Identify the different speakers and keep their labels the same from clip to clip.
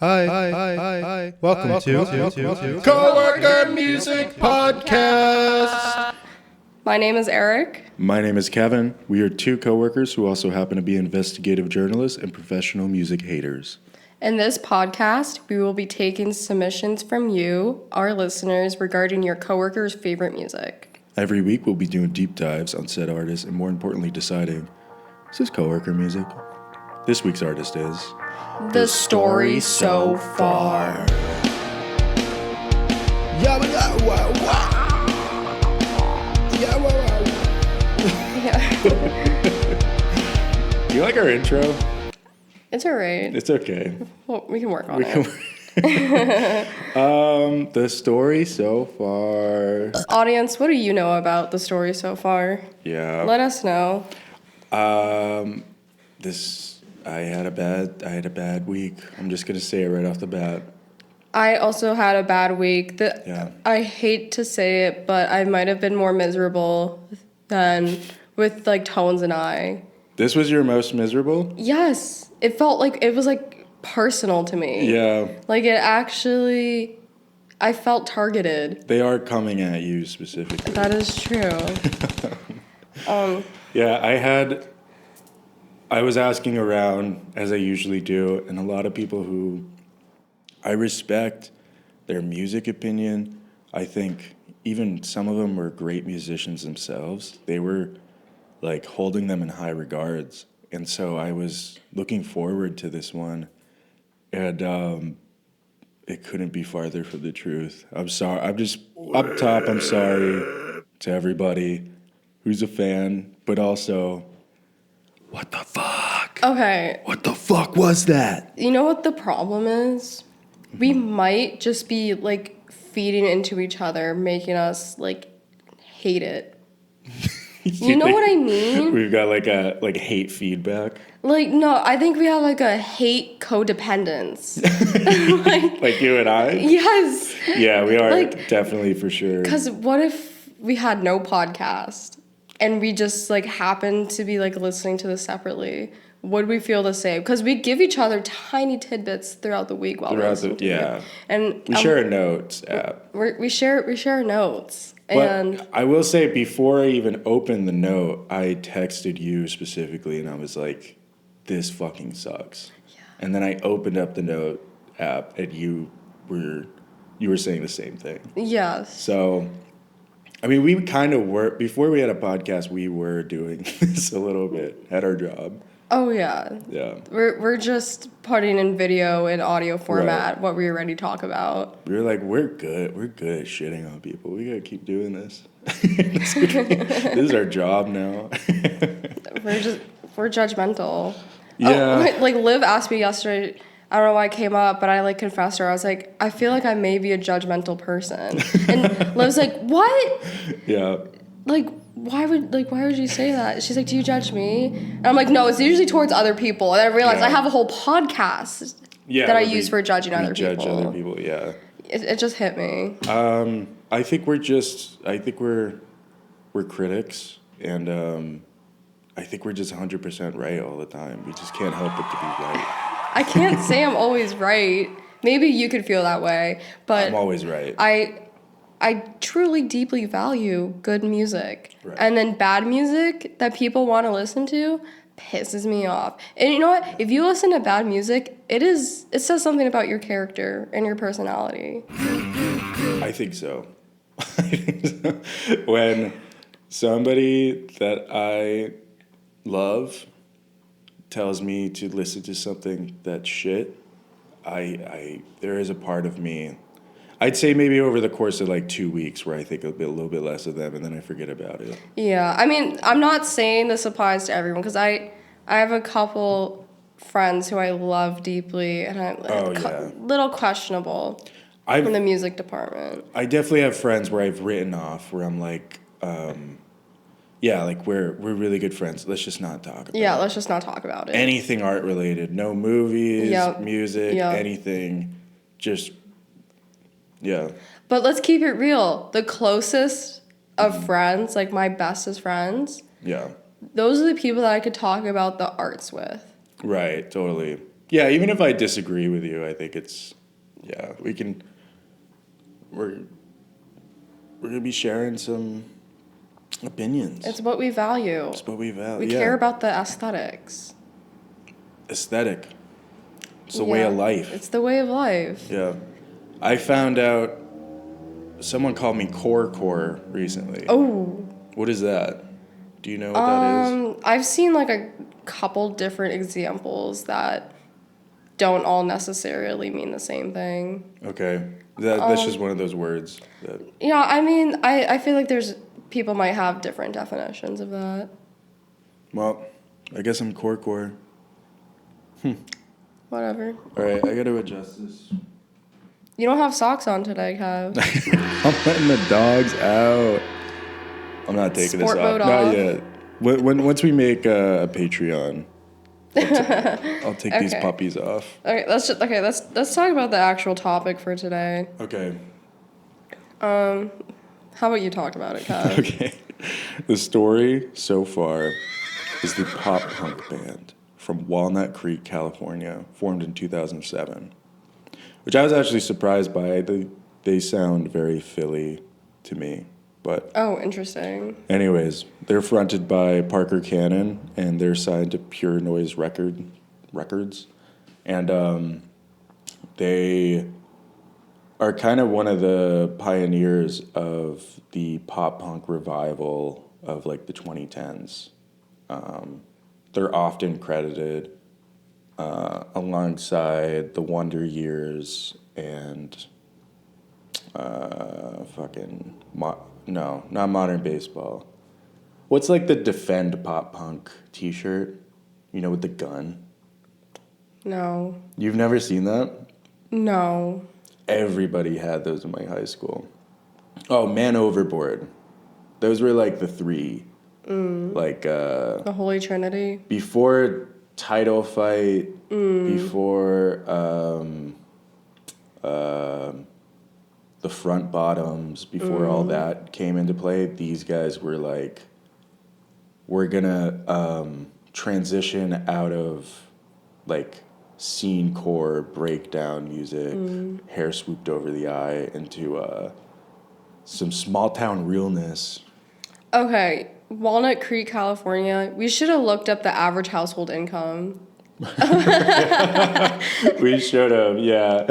Speaker 1: Hi. Welcome to Coworker Music Podcast.
Speaker 2: My name is Eric.
Speaker 1: My name is Kevin. We are two coworkers who also happen to be investigative journalists and professional music haters.
Speaker 2: In this podcast, we will be taking submissions from you, our listeners, regarding your coworkers' favorite music.
Speaker 1: Every week, we'll be doing deep dives on said artists and, more importantly, deciding, is this coworker music? This week's artist is...
Speaker 2: The Story So Far.
Speaker 1: Do you like our intro?
Speaker 2: It's alright.
Speaker 1: It's okay.
Speaker 2: Well, we can work on it.
Speaker 1: The Story So Far.
Speaker 2: Audience, what do you know about The Story So Far?
Speaker 1: Yeah.
Speaker 2: Let us know.
Speaker 1: I had a bad week. I'm just gonna say it right off the bat.
Speaker 2: I also had a bad week.
Speaker 1: Yeah.
Speaker 2: I hate to say it, but I might have been more miserable than with like Tones and I.
Speaker 1: This was your most miserable?
Speaker 2: Yes. It felt like it was like personal to me.
Speaker 1: Yeah.
Speaker 2: Like it actually, I felt targeted.
Speaker 1: They are coming at you specifically.
Speaker 2: That is true.
Speaker 1: Yeah, I was asking around, as I usually do, and a lot of people who I respect their music opinion. I think even some of them were great musicians themselves. They were like holding them in high regards. And so I was looking forward to this one, and it couldn't be farther from the truth. I'm sorry. I'm just up top. I'm sorry to everybody who's a fan, but also, what the fuck?
Speaker 2: Okay.
Speaker 1: What the fuck was that?
Speaker 2: You know what the problem is? We might just be like feeding into each other, making us like hate it. You know what I mean?
Speaker 1: We've got like hate feedback.
Speaker 2: Like, no, I think we have like a hate codependence.
Speaker 1: Like you and I?
Speaker 2: Yes.
Speaker 1: Yeah, we are
Speaker 2: Like,
Speaker 1: definitely for sure.
Speaker 2: Because what if we had no podcast and we just like happened to be like listening to this separately? Would we feel the same? Because we give each other tiny tidbits throughout the week while we're listening to it. And
Speaker 1: we share a notes app.
Speaker 2: We share notes.
Speaker 1: But
Speaker 2: And
Speaker 1: I will say, before I even opened the note, I texted you specifically, and I was like, "This fucking sucks." Yeah. And then I opened up the note app, and you were saying the same thing.
Speaker 2: yes.
Speaker 1: So, I mean, we kind of were, before we had a podcast, we were doing this a little bit at our job.
Speaker 2: Oh yeah.
Speaker 1: Yeah.
Speaker 2: We're just putting in video and audio format what we already talk about.
Speaker 1: We were like, we're good at shitting on people. We gotta keep doing this. This is our job now.
Speaker 2: We're judgmental.
Speaker 1: Yeah.
Speaker 2: Oh, like Liv asked me yesterday, I don't know why it came up, but I like confessed to her. I was like, I feel like I may be a judgmental person. And Liv's like, what?
Speaker 1: Yeah.
Speaker 2: Like, why would you say that? She's like, do you judge me? And I'm like, no, it's usually towards other people. And I realized I have a whole podcast that I use for judging other people.
Speaker 1: Judge other people, yeah.
Speaker 2: It just hit me.
Speaker 1: I think we're critics, and I think we're just 100% right all the time. We just can't help but to be right.
Speaker 2: I can't say I'm always right. Maybe you could feel that way, but
Speaker 1: I'm always right.
Speaker 2: I truly deeply value good music.
Speaker 1: Right.
Speaker 2: And then bad music that people want to listen to pisses me off. And you know what? If you listen to bad music, it says something about your character and your personality.
Speaker 1: I think so. When somebody that I love tells me to listen to something that's shit, there is a part of me, I'd say maybe over the course of like 2 weeks, where I think a little bit less of them, and then I forget about it.
Speaker 2: Yeah, I mean, I'm not saying this applies to everyone, because I have a couple friends who I love deeply, and I'm little questionable in the music department.
Speaker 1: I definitely have friends where I've written off, where I'm like, like we're really good friends. Let's just not talk about it.
Speaker 2: Yeah, let's just not talk about it.
Speaker 1: Anything art related, no movies, music, anything, just. Yeah.
Speaker 2: But let's keep it real. The closest of friends, like my bestest friends,
Speaker 1: yeah,
Speaker 2: those are the people that I could talk about the arts with.
Speaker 1: Right, totally. Yeah, even if I disagree with you, I think it's, yeah, we're gonna be sharing some opinions.
Speaker 2: It's what we value.
Speaker 1: It's what we value.
Speaker 2: We care about the aesthetics.
Speaker 1: Aesthetic. It's the way of life.
Speaker 2: It's the way of life.
Speaker 1: Yeah. I found out someone called me core recently.
Speaker 2: Oh.
Speaker 1: What is that? Do you know what that is?
Speaker 2: I've seen like a couple different examples that don't all necessarily mean the same thing.
Speaker 1: Okay. That's just one of those words.
Speaker 2: Yeah, I mean, I feel like people might have different definitions of that.
Speaker 1: Well, I guess I'm core.
Speaker 2: Whatever.
Speaker 1: All right, I got to adjust this.
Speaker 2: You don't have socks on today, Kev.
Speaker 1: I'm letting the dogs out. I'm not taking
Speaker 2: Sport
Speaker 1: this
Speaker 2: mode
Speaker 1: off. Not
Speaker 2: off.
Speaker 1: yet. Once we make a Patreon, I'll take these puppies off.
Speaker 2: Okay, let's talk about the actual topic for today.
Speaker 1: Okay.
Speaker 2: How about you talk about it, Kev?
Speaker 1: Okay. The story so far is the pop punk band from Walnut Creek, California, formed in 2007, which I was actually surprised by. They sound very Philly to me, but
Speaker 2: Oh, interesting.
Speaker 1: anyways, they're fronted by Parker Cannon, and they're signed to Pure Noise Records, and they are kind of one of the pioneers of the pop punk revival of like the 2010s. They're often credited alongside the Wonder Years and not Modern Baseball. What's like the Defend Pop Punk t-shirt? You know, with the gun?
Speaker 2: No.
Speaker 1: You've never seen that?
Speaker 2: No.
Speaker 1: Everybody had those in my high school. Oh, Man Overboard. Those were like the three. Like
Speaker 2: The Holy Trinity.
Speaker 1: before Title Fight, before the Front Bottoms, before all that came into play, these guys were like, we're gonna transition out of like scene core breakdown music, hair swooped over the eye, into some small town realness.
Speaker 2: Okay, Walnut Creek, California. We should have looked up the average household income.
Speaker 1: We should have, yeah.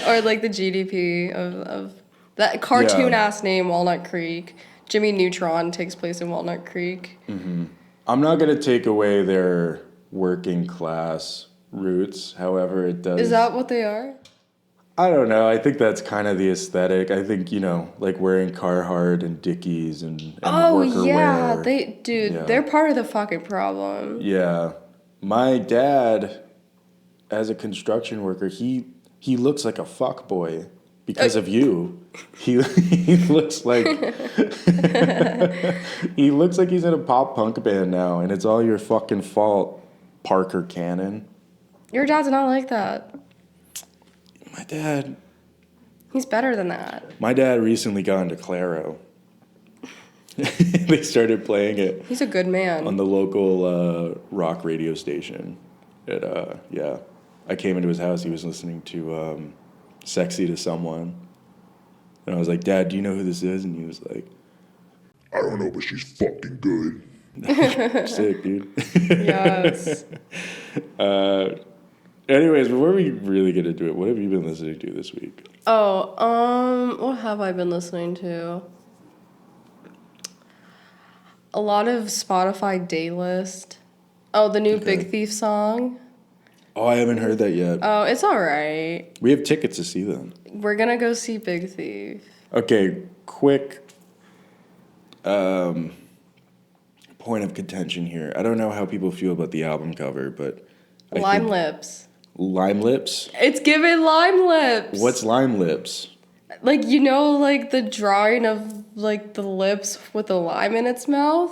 Speaker 2: Or like the GDP of that cartoon-ass name, Walnut Creek. Jimmy Neutron takes place in Walnut Creek.
Speaker 1: I'm not going to take away their working class roots, however it does.
Speaker 2: Is that what they are?
Speaker 1: I don't know. I think that's kind of the aesthetic. I think, like wearing Carhartt and Dickies and worker
Speaker 2: yeah,
Speaker 1: wear.
Speaker 2: they're part of the fucking problem.
Speaker 1: Yeah. My dad, as a construction worker, he looks like a fuckboy because of you. He looks like he looks like he's in a pop punk band now, and it's all your fucking fault, Parker Cannon.
Speaker 2: Your dad's not like that.
Speaker 1: My dad.
Speaker 2: He's better than that.
Speaker 1: My dad recently got into Claro. They started playing it.
Speaker 2: He's a good man.
Speaker 1: On the local rock radio station. I came into his house. He was listening to "Sexy to Someone," and I was like, "Dad, do you know who this is?" And he was like,
Speaker 3: "I don't know, but she's fucking good."
Speaker 1: Sick, dude.
Speaker 2: Yes.
Speaker 1: Anyways, before we really get into it, what have you been listening to this week?
Speaker 2: What have I been listening to? A lot of Spotify Daylist. Oh, the new Big Thief song.
Speaker 1: Oh, I haven't heard that yet.
Speaker 2: Oh, it's all right.
Speaker 1: We have tickets to see them.
Speaker 2: We're gonna go see Big Thief.
Speaker 1: Okay, quick point of contention here. I don't know how people feel about the album cover, but
Speaker 2: Lime Lips.
Speaker 1: Lime Lips?
Speaker 2: It's given Lime Lips.
Speaker 1: What's Lime Lips?
Speaker 2: Like, like the drawing of like the lips with a lime in its mouth?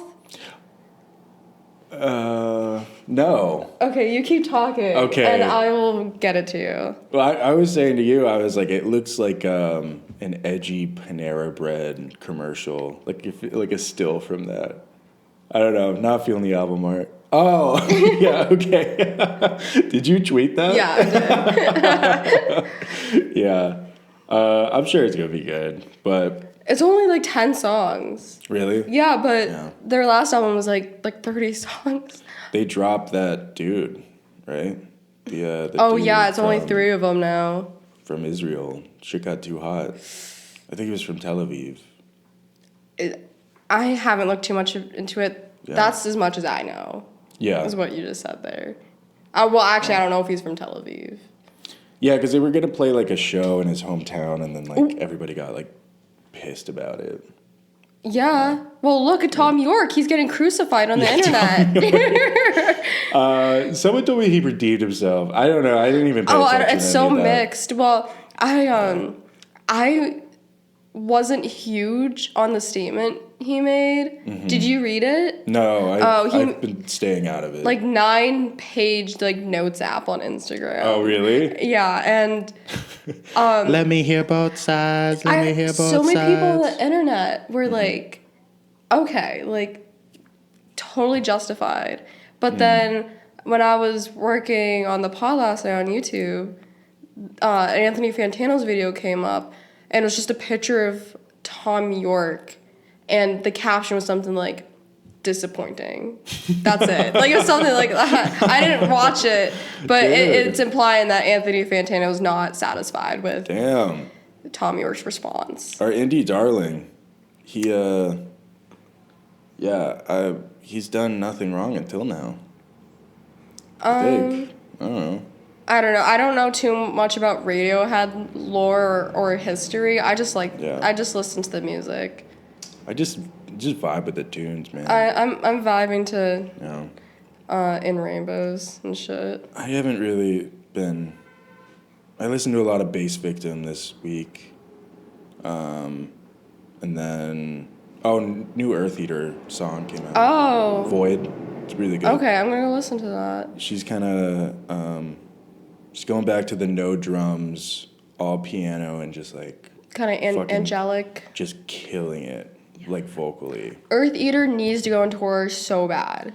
Speaker 1: No.
Speaker 2: Okay, you keep talking.
Speaker 1: Okay.
Speaker 2: And I will get it to you.
Speaker 1: Well, I was saying to you, I was like, it looks like an edgy Panera Bread commercial, like a still from that. I don't know, not feeling the album art. Oh, yeah, okay. Did you tweet that?
Speaker 2: Yeah, I did.
Speaker 1: Yeah. I'm sure it's gonna be good, but
Speaker 2: It's only like 10 songs.
Speaker 1: really?
Speaker 2: Yeah, but
Speaker 1: Yeah.
Speaker 2: their last album was like 30 songs.
Speaker 1: They dropped that dude, right? The
Speaker 2: Oh
Speaker 1: dude
Speaker 2: yeah, it's only
Speaker 1: from-
Speaker 2: 3 of them now.
Speaker 1: from Israel. Shit got too hot. I think he was from Tel Aviv.
Speaker 2: I haven't looked too much into it.
Speaker 1: Yeah.
Speaker 2: That's as much as I know.
Speaker 1: Yeah.
Speaker 2: Is what you just said there. Well, actually, I don't know if he's from Tel Aviv.
Speaker 1: Yeah, because they were gonna play like a show in his hometown, and then like everybody got like pissed about it.
Speaker 2: Yeah. Well, look at Tom York. He's getting crucified on the internet.
Speaker 1: Someone told me he redeemed himself. I don't know. I didn't even pay attention
Speaker 2: It's
Speaker 1: to
Speaker 2: so
Speaker 1: any of that.
Speaker 2: mixed. Well, I wasn't huge on the statement he made.
Speaker 1: Mm-hmm.
Speaker 2: Did you read it?
Speaker 1: No,
Speaker 2: Oh,
Speaker 1: I've been staying out of it.
Speaker 2: Like 9-page like notes app on Instagram.
Speaker 1: Oh, really?
Speaker 2: Yeah, and
Speaker 1: Let me hear both sides. Let me hear both
Speaker 2: so many
Speaker 1: sides.
Speaker 2: people on the internet were like, okay, like totally justified. But then when I was working on the pod last night on YouTube, Anthony Fantano's video came up, and it was just a picture of Tom York, and the caption was something like, disappointing. That's it. Like, it was something like that. I didn't watch it, but it's implying that Anthony Fantano is not satisfied with
Speaker 1: Damn.
Speaker 2: Tom York's response.
Speaker 1: Our indie darling. He, he's done nothing wrong until now. I think. I don't know.
Speaker 2: I don't know. I don't know too much about Radiohead lore or history. I just listen to the music.
Speaker 1: I just vibe with the tunes, man.
Speaker 2: I'm vibing to
Speaker 1: Yeah.
Speaker 2: In Rainbows and shit.
Speaker 1: I haven't really been. I listened to a lot of Bass Victim this week. And then new Earth Eater song came out.
Speaker 2: Oh.
Speaker 1: Void. It's really good.
Speaker 2: Okay, I'm gonna go listen to that.
Speaker 1: She's kind of just going back to the no drums, all piano, and just like
Speaker 2: Kind of
Speaker 1: fucking-
Speaker 2: angelic.
Speaker 1: just killing it, like vocally.
Speaker 2: Earth Eater needs to go on tour so bad.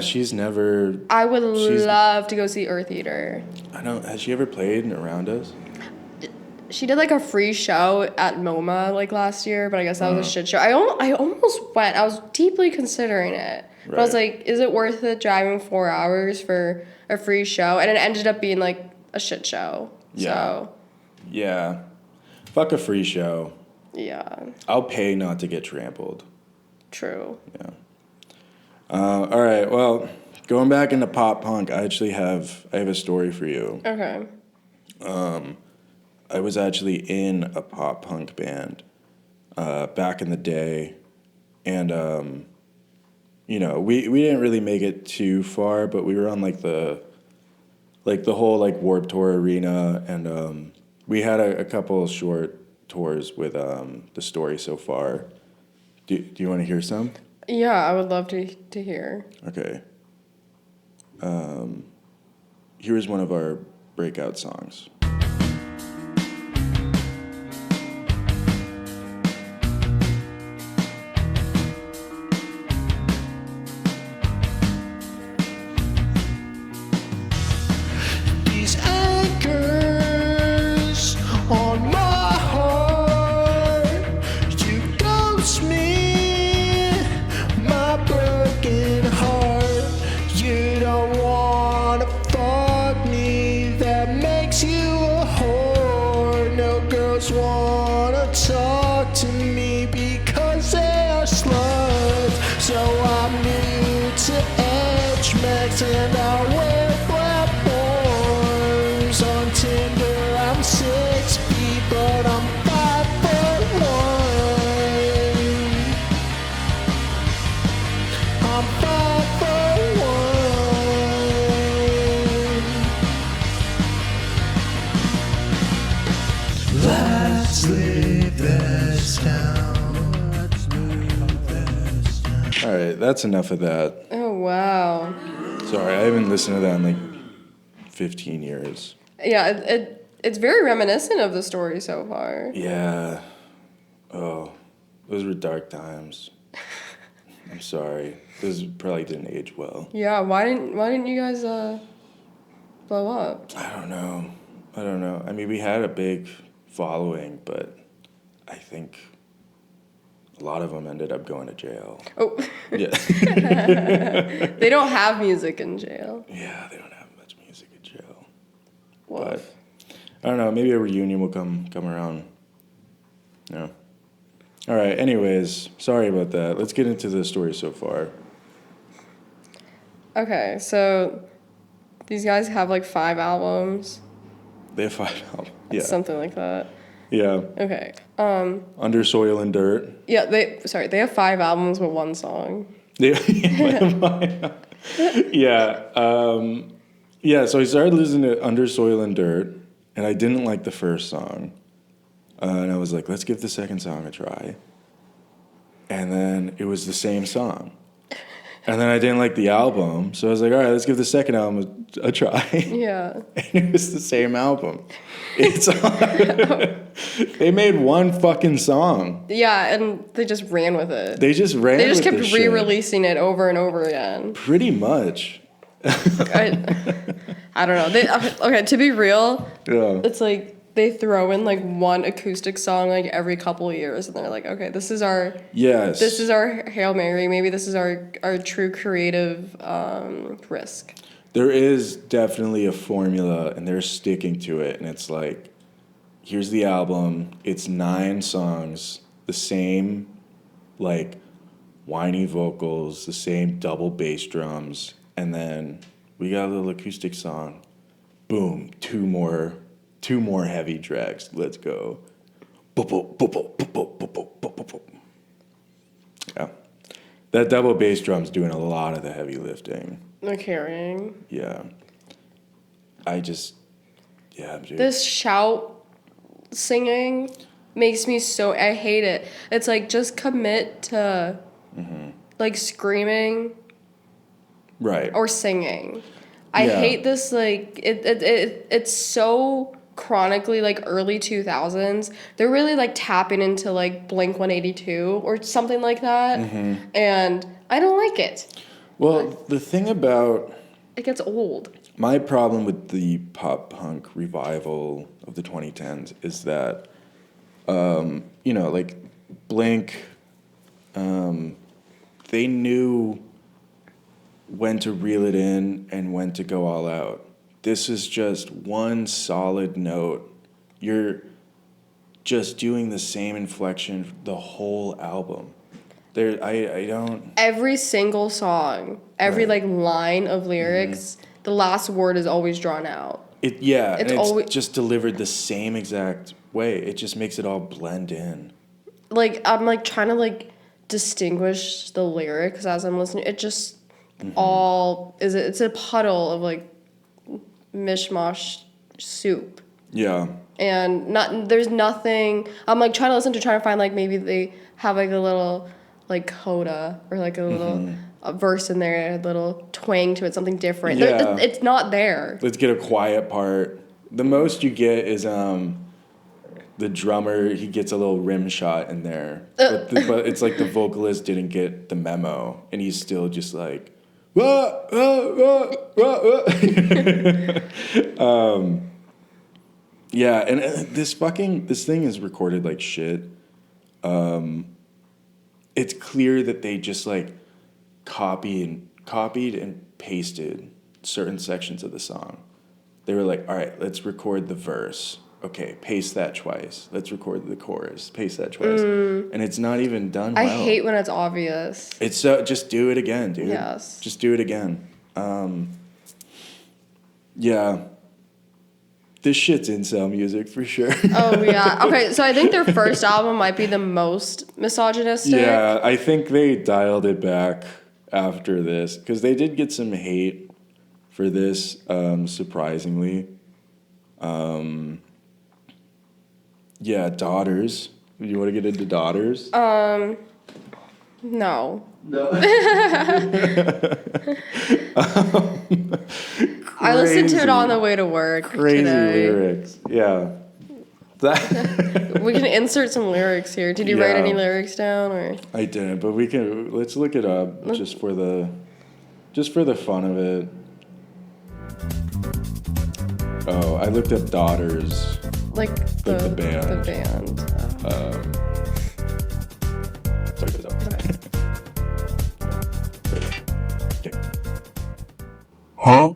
Speaker 1: She's never.
Speaker 2: I would
Speaker 1: She's-
Speaker 2: love to go see Earth Eater.
Speaker 1: I don't. Has she ever played around us?
Speaker 2: She did like a free show at MoMA like last year, but I guess that was a shit show. I almost went. I was deeply considering it. But I was
Speaker 1: Right.
Speaker 2: like, is it worth it driving 4 hours for a free show? And it ended up being like a shit show.
Speaker 1: Yeah.
Speaker 2: So,
Speaker 1: Yeah. Fuck a free show.
Speaker 2: yeah,
Speaker 1: I'll pay not to get trampled.
Speaker 2: true.
Speaker 1: Yeah. All right. Well, going back into pop punk, I have a story for you.
Speaker 2: Okay.
Speaker 1: I was actually in a pop punk band back in the day, and we didn't really make it too far, but we were on like the whole like Warped Tour arena, and we had a couple of short tours with the story so far. Do you want to hear some?
Speaker 2: Yeah, I would love to hear.
Speaker 1: Okay. Here's one of our breakout songs.
Speaker 4: These anchors on my heart, you ghost me, my broken heart. You don't wanna fuck me, that makes you a whore. No girls wanna talk to me because they are sluts. So I'm new to Edge Max and I wear platforms. On Tinder I'm 6 feet, but I'm 5'1". I'm 5'1". Let's leave this town.
Speaker 1: All right, that's enough of that.
Speaker 2: Oh, wow.
Speaker 1: Sorry, I haven't listened to that in like 15 years.
Speaker 2: Yeah, it's very reminiscent of the story so far.
Speaker 1: Yeah. Oh, those were dark times. I'm sorry. This probably didn't age well.
Speaker 2: Yeah, why didn't you guys blow up?
Speaker 1: I don't know. I mean, we had a big following, but I think a lot of them ended up going to jail.
Speaker 2: Oh,
Speaker 1: Yeah.
Speaker 2: they don't have music in jail.
Speaker 1: Yeah, they don't have much music in jail.
Speaker 2: Woof.
Speaker 1: But I don't know. Maybe a reunion will come around. Yeah. All right. Anyways, sorry about that. Let's get into the story so far.
Speaker 2: Okay, so these guys have like 5 albums.
Speaker 1: They have 5 albums. Yeah.
Speaker 2: Something like that.
Speaker 1: Yeah.
Speaker 2: Okay.
Speaker 1: Under Soil and Dirt.
Speaker 2: Yeah, they have 5 albums with 1 song.
Speaker 1: Yeah. Yeah. So I started listening to Under Soil and Dirt, and I didn't like the first song. And I was like, let's give the second song a try. And then it was the same song. And then I didn't like the album, so I was like, all right, let's give the second album a try.
Speaker 2: Yeah.
Speaker 1: And it was the same album. It's they made one fucking song.
Speaker 2: Yeah, and they just ran with it.
Speaker 1: They just
Speaker 2: kept
Speaker 1: this shit.
Speaker 2: re-releasing it over and over again.
Speaker 1: Pretty much.
Speaker 2: I don't know. Okay, to be real,
Speaker 1: Yeah.
Speaker 2: it's like they throw in like one acoustic song like every couple of years, and they're like, okay, this is our Hail Mary. Maybe this is our true creative risk.
Speaker 1: There is definitely a formula, and they're sticking to it. And it's like, here's the album. It's 9 songs, the same, like, whiny vocals, the same double bass drums, and then we got a little acoustic song. Boom, two more heavy tracks. Let's go. Yeah, that double bass drum's doing a lot of the heavy lifting.
Speaker 2: They're carrying.
Speaker 1: Yeah. Dude.
Speaker 2: This shout singing makes me so... I hate it. It's like, just commit to, like, screaming.
Speaker 1: Right.
Speaker 2: Or singing. I hate this, like... It's so chronically, like, early 2000s. They're really, like, tapping into, like, Blink-182 or something like that. And I don't like it.
Speaker 1: Well, the thing about...
Speaker 2: It gets old.
Speaker 1: My problem with the pop-punk revival of the 2010s is that, like, Blink, they knew when to reel it in and when to go all out. This is just one solid note. You're just doing the same inflection the whole album. I don't...
Speaker 2: Every single song, every,
Speaker 1: Right.
Speaker 2: like, line of lyrics, the last word is always drawn out.
Speaker 1: It's just delivered the same exact way. It just makes it all blend in.
Speaker 2: Like, I'm, like, trying to, like, distinguish the lyrics as I'm listening. It just it's a puddle of, like, mishmash soup.
Speaker 1: Yeah.
Speaker 2: And there's nothing... I'm, like, trying to find, like, maybe they have, like, a little... like coda or like a little a verse in there, a little twang to it, something different.
Speaker 1: Yeah.
Speaker 2: It's not there.
Speaker 1: Let's get a quiet part. The most you get is the drummer. He gets a little rim shot in there, but it's like the vocalist didn't get the memo, and he's still just like, wah, wah, wah, wah, wah. Yeah, and this thing is recorded like shit. It's clear that they just like copied and pasted certain sections of the song. They were like, all right, let's record the verse. Okay, paste that twice. Let's record the chorus. Paste that twice. And it's not even done well.
Speaker 2: I hate when it's obvious.
Speaker 1: It's so, just do it again, dude.
Speaker 2: Yes.
Speaker 1: Just do it again. Yeah. This shit's incel music for sure.
Speaker 2: Oh, yeah. Okay, so I think their first album might be the most misogynistic.
Speaker 1: Yeah, I think they dialed it back after this because they did get some hate for this, surprisingly. Yeah, Daughters. You want to get into Daughters?
Speaker 2: No.
Speaker 1: No.
Speaker 2: I listened to it on the way to work
Speaker 1: Crazy
Speaker 2: today.
Speaker 1: lyrics. Yeah. That
Speaker 2: We can insert some lyrics here. Did you write
Speaker 1: Yeah.
Speaker 2: any lyrics down or?
Speaker 1: I didn't, but let's look it up just for the fun of it. Oh, I looked up Daughters.
Speaker 2: Like
Speaker 1: the band.
Speaker 2: The band.
Speaker 1: Sorry for that. Okay.
Speaker 3: Huh?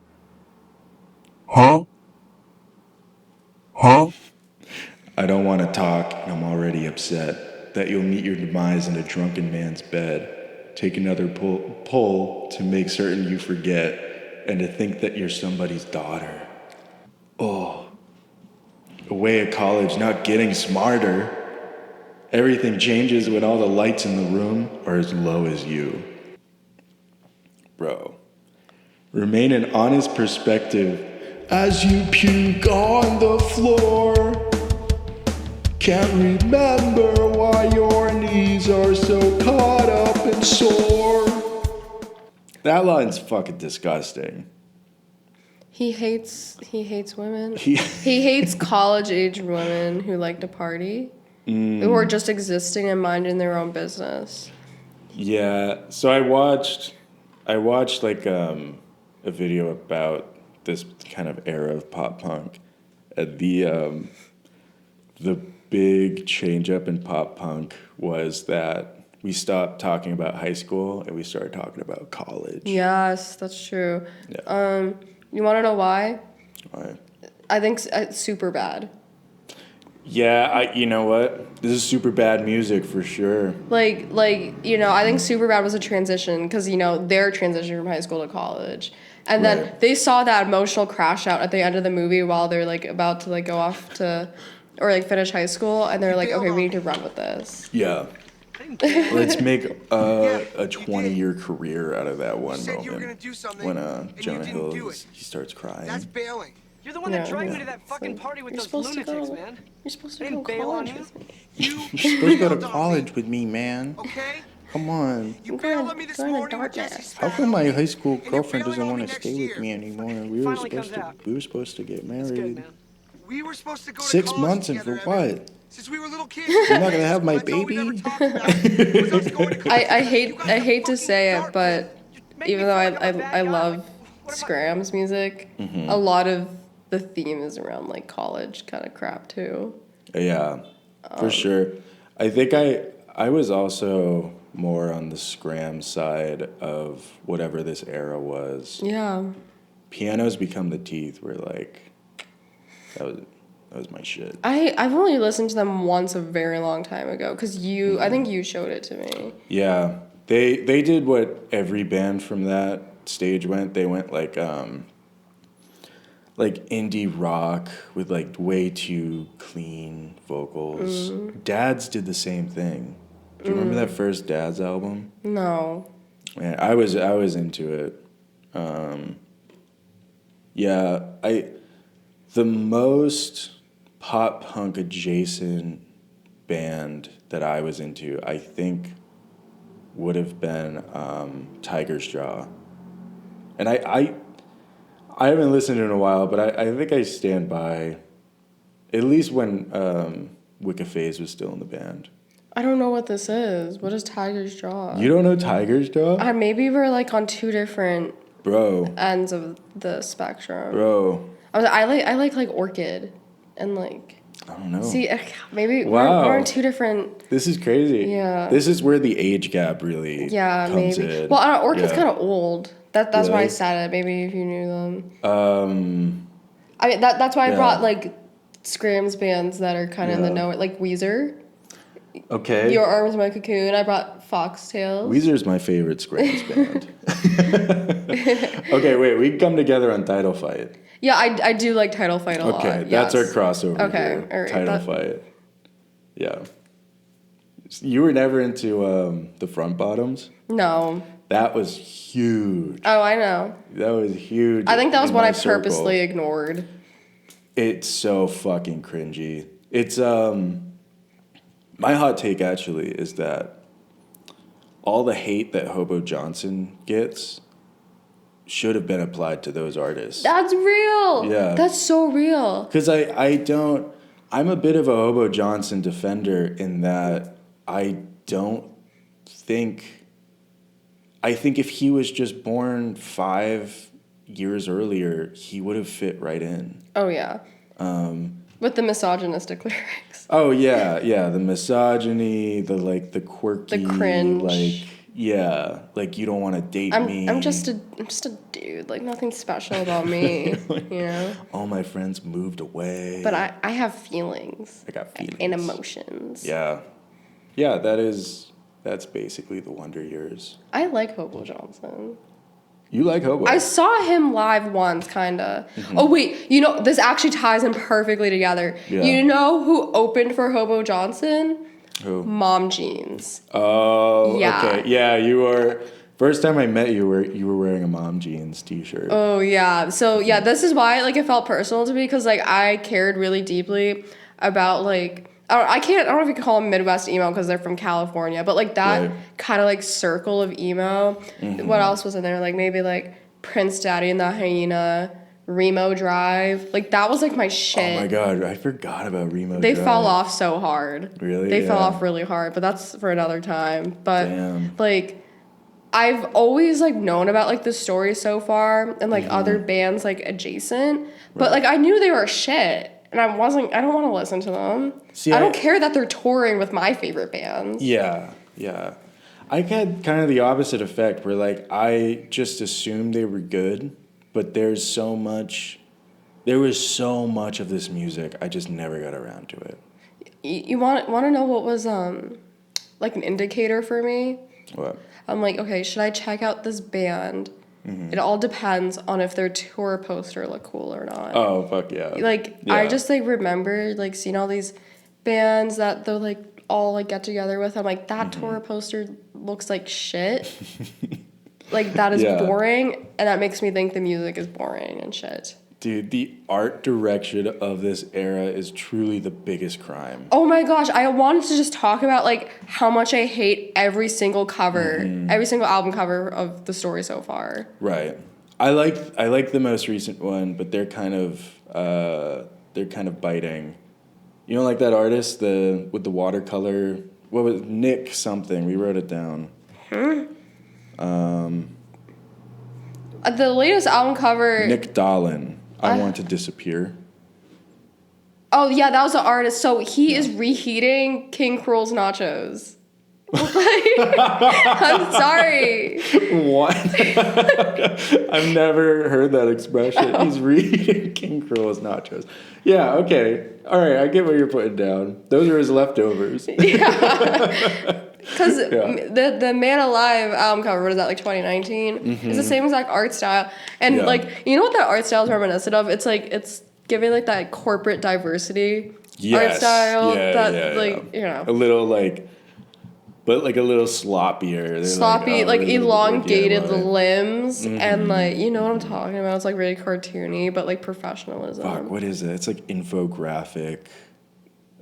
Speaker 3: Huh? Huh?
Speaker 1: I don't want to talk, and I'm already upset that you'll meet your demise in a drunken man's bed. Take another pull to make certain you forget, and to think that you're somebody's daughter. Oh, away at college, not getting smarter. Everything changes when all the lights in the room are as low as you. Bro, remain an honest perspective as you puke on the floor. Can't remember why your knees are so caught up and sore. That line's fucking disgusting.
Speaker 2: He hates women.
Speaker 1: He-
Speaker 2: He hates college-aged women who like to party, who are just existing and minding their own business.
Speaker 1: Yeah, so I watched like a video about this kind of era of pop punk. The big change up in pop punk was that we stopped talking about high school and we started talking about college.
Speaker 2: Yes, that's true.
Speaker 1: Yeah.
Speaker 2: You want to know why?
Speaker 1: Right.
Speaker 2: I think it's super bad.
Speaker 1: Yeah, you know what? This is super bad music for sure.
Speaker 2: I think Superbad was a transition because, their transition from high school to college. And then
Speaker 1: Right.
Speaker 2: they saw that emotional crash out at the end of the movie while they're, about to, go off to, or, finish high school. And they're like, okay, we need to run with this.
Speaker 1: Yeah. Let's make a 20-year career out of that one
Speaker 5: said you were gonna
Speaker 1: moment
Speaker 5: do something,
Speaker 1: when
Speaker 5: and you
Speaker 1: Jonah
Speaker 5: didn't
Speaker 1: Hill
Speaker 5: do it.
Speaker 1: he starts crying.
Speaker 5: That's bailing.
Speaker 6: You're the one
Speaker 2: Yeah,
Speaker 6: that dragged
Speaker 2: yeah.
Speaker 6: me to that fucking party with
Speaker 2: You're
Speaker 6: those
Speaker 2: supposed to
Speaker 6: lunatics,
Speaker 2: go-
Speaker 6: man.
Speaker 2: You're supposed
Speaker 6: I
Speaker 2: to go
Speaker 6: didn't bail on
Speaker 2: college
Speaker 6: you.
Speaker 2: with me.
Speaker 5: You
Speaker 1: You're supposed to go to
Speaker 5: bailed on
Speaker 1: college
Speaker 5: me,
Speaker 1: with me, man.
Speaker 5: okay?
Speaker 1: Come on.
Speaker 5: You
Speaker 2: I'm
Speaker 5: bailed
Speaker 2: going-
Speaker 5: on me this
Speaker 2: going to
Speaker 5: morning with
Speaker 2: darkness.
Speaker 5: Jesse
Speaker 1: How
Speaker 5: Spano.
Speaker 1: come my high school
Speaker 5: you're
Speaker 1: girlfriend
Speaker 5: bailing
Speaker 1: doesn't
Speaker 5: on
Speaker 1: want
Speaker 5: me
Speaker 1: to
Speaker 5: next
Speaker 1: stay with
Speaker 5: year.
Speaker 1: me anymore? We were
Speaker 6: Finally
Speaker 1: supposed
Speaker 6: comes
Speaker 1: to
Speaker 6: out.
Speaker 1: we were supposed to get
Speaker 6: It's
Speaker 1: married.
Speaker 6: good, man.
Speaker 5: We were supposed to go to
Speaker 1: 6
Speaker 5: college
Speaker 1: months and
Speaker 5: together,
Speaker 1: for
Speaker 5: Evan.
Speaker 1: what?
Speaker 5: Since we were little kids.
Speaker 1: You're not gonna have my
Speaker 5: That's all we've ever
Speaker 1: baby?
Speaker 5: talked about, was us going to college
Speaker 2: I
Speaker 5: together. You guys
Speaker 2: I
Speaker 5: are
Speaker 2: hate to
Speaker 5: fucking
Speaker 2: say it,
Speaker 5: dark,
Speaker 2: but
Speaker 6: Make me
Speaker 2: even though
Speaker 6: feel like I'm a bad
Speaker 2: I
Speaker 6: guy.
Speaker 2: love
Speaker 6: What am I-
Speaker 2: Scram's music,
Speaker 1: Mm-hmm.
Speaker 2: a lot of the theme is around college kind of crap too.
Speaker 1: Yeah, for sure. I think I was also more on the scram side of whatever this era was.
Speaker 2: Yeah.
Speaker 1: Pianos Become the Teeth were that was my shit.
Speaker 2: I've only listened to them once a very long time ago because I think you showed it to me.
Speaker 1: Yeah, they did what every band from that stage went. They went like indie rock with way too clean vocals. Dads did the same thing. Do you remember that first Dads album?
Speaker 2: No.
Speaker 1: Man, I was into it. The most pop punk adjacent band that I was into, I think, would have been Tiger's Jaw. And I haven't listened in a while, but I think I stand by, at least when Wicca Phase was still in the band.
Speaker 2: I don't know what this is. What is Tiger's Jaw?
Speaker 1: You don't know Tiger's Jaw?
Speaker 2: Maybe we're on two different
Speaker 1: Bro.
Speaker 2: ends of the spectrum.
Speaker 1: Bro.
Speaker 2: I like Orchid and
Speaker 1: I don't know.
Speaker 2: see maybe
Speaker 1: Wow.
Speaker 2: we're in two different.
Speaker 1: This is crazy.
Speaker 2: Yeah.
Speaker 1: This is where the age gap really comes
Speaker 2: Maybe.
Speaker 1: in.
Speaker 2: Well, I don't know, Orchid's
Speaker 1: Yeah.
Speaker 2: kind of old. That's why I
Speaker 1: Really?
Speaker 2: said it. Maybe if you knew them.
Speaker 1: Um,
Speaker 2: That's why I
Speaker 1: Yeah.
Speaker 2: brought Scram's bands that are kind of in the
Speaker 1: Yeah.
Speaker 2: know, like Weezer.
Speaker 1: okay.
Speaker 2: Your Arms My Cocoon. I brought Foxtails.
Speaker 1: Weezer's my favorite Scrams band. Okay, wait. We can come together on Title Fight.
Speaker 2: Yeah, I do like Title Fight a lot.
Speaker 1: Okay, that's our
Speaker 2: yes.
Speaker 1: crossover
Speaker 2: Okay,
Speaker 1: here.
Speaker 2: all right,
Speaker 1: Title Fight. Yeah. You were never into the Front Bottoms?
Speaker 2: No.
Speaker 1: That was huge.
Speaker 2: Oh, I know.
Speaker 1: That was huge.
Speaker 2: I think that was
Speaker 1: in
Speaker 2: one
Speaker 1: my
Speaker 2: I
Speaker 1: circle.
Speaker 2: purposely ignored.
Speaker 1: It's so fucking cringy. It's my hot take actually is that all the hate that Hobo Johnson gets should have been applied to those artists.
Speaker 2: That's real.
Speaker 1: Yeah.
Speaker 2: That's so real.
Speaker 1: Because I I'm a bit of a Hobo Johnson defender in that I think if he was just born 5 years earlier, he would have fit right in.
Speaker 2: Oh, yeah. With the misogynistic lyrics.
Speaker 1: Oh, yeah, the misogyny, the quirky,
Speaker 2: The cringe.
Speaker 1: you don't want to date me.
Speaker 2: I'm just a dude. Like, nothing special about me, you know?
Speaker 1: All my friends moved away.
Speaker 2: But I have feelings.
Speaker 1: I got feelings.
Speaker 2: And emotions.
Speaker 1: Yeah, that's basically the Wonder Years.
Speaker 2: I like Hobo Johnson.
Speaker 1: You like Hobo?
Speaker 2: I saw him live once, kinda.
Speaker 1: Mm-hmm.
Speaker 2: Oh, wait. You know, this actually ties in perfectly together.
Speaker 1: Yeah.
Speaker 2: You know who opened for Hobo Johnson?
Speaker 1: Who?
Speaker 2: Mom Jeans.
Speaker 1: Oh,
Speaker 2: Yeah.
Speaker 1: okay. Yeah, you were. First time I met you, you were wearing a Mom Jeans t-shirt.
Speaker 2: Oh, yeah. So, yeah, this is why, like, it felt personal to me, because, like, I cared really deeply about, like, I don't know if you can call them Midwest emo because they're from California, but, like, that kind of, like, circle of emo. Mm-hmm. What else was in there? Like, maybe, like, Prince Daddy and the Hyena, Remo Drive. Like, that was, like, my shit.
Speaker 1: Oh, my God. I forgot about Remo
Speaker 2: They
Speaker 1: Drive.
Speaker 2: fell off so hard.
Speaker 1: Really?
Speaker 2: They fell off really hard, but that's for another time. But,
Speaker 1: Damn.
Speaker 2: like, I've always, like, known about, like, the story so far and, like, other bands, like, adjacent. But, like, I knew they were shit. And I don't want to listen to them.
Speaker 1: See,
Speaker 2: I don't care that they're touring with my favorite bands.
Speaker 1: Yeah. I had kind of the opposite effect where, like, I just assumed they were good, but there was so much of this music, I just never got around to it.
Speaker 2: You want to know what was, like, an indicator for me?
Speaker 1: What?
Speaker 2: I'm like, okay, should I check out this band? Mm-hmm. It all depends on if their tour poster look cool or not.
Speaker 1: Oh, fuck yeah.
Speaker 2: Like,
Speaker 1: yeah.
Speaker 2: I just, like, remember, like, seeing all these bands that they'll, like, all, like, get together with. I'm like, that tour poster looks like shit. Like, that is boring, and that makes me think the music is boring and shit.
Speaker 1: Dude, the art direction of this era is truly the biggest crime.
Speaker 2: Oh my gosh, I wanted to just talk about, like, how much I hate every single cover, every single album cover of the story so far.
Speaker 1: Right. I like the most recent one, but they're kind of biting. You know, like that artist with the watercolor. What was Nick something? We wrote it down.
Speaker 2: The latest album cover.
Speaker 1: Nick Dolan. I Want to Disappear.
Speaker 2: Oh yeah, that was the artist. So he is reheating King Cruel's nachos. I'm sorry.
Speaker 1: What? I've never heard that expression. He's reading King Cruel's nachos. Yeah, okay. All right, I get what you're putting down. Those are his leftovers.
Speaker 2: Yeah. Because the Man Alive album cover, what is that, like 2019? Mm-hmm. It's the same exact art style. And, like, you know what that art style is reminiscent of? It's, like, it's giving, like, that corporate diversity art style. You know.
Speaker 1: A little, like... But, like, a little sloppier. They're
Speaker 2: sloppy, like elongated limbs.
Speaker 1: Mm-hmm.
Speaker 2: And, like, you know what I'm talking about? It's, like, really cartoony, but, like, professionalism.
Speaker 1: Fuck, what is it? It's, like, infographic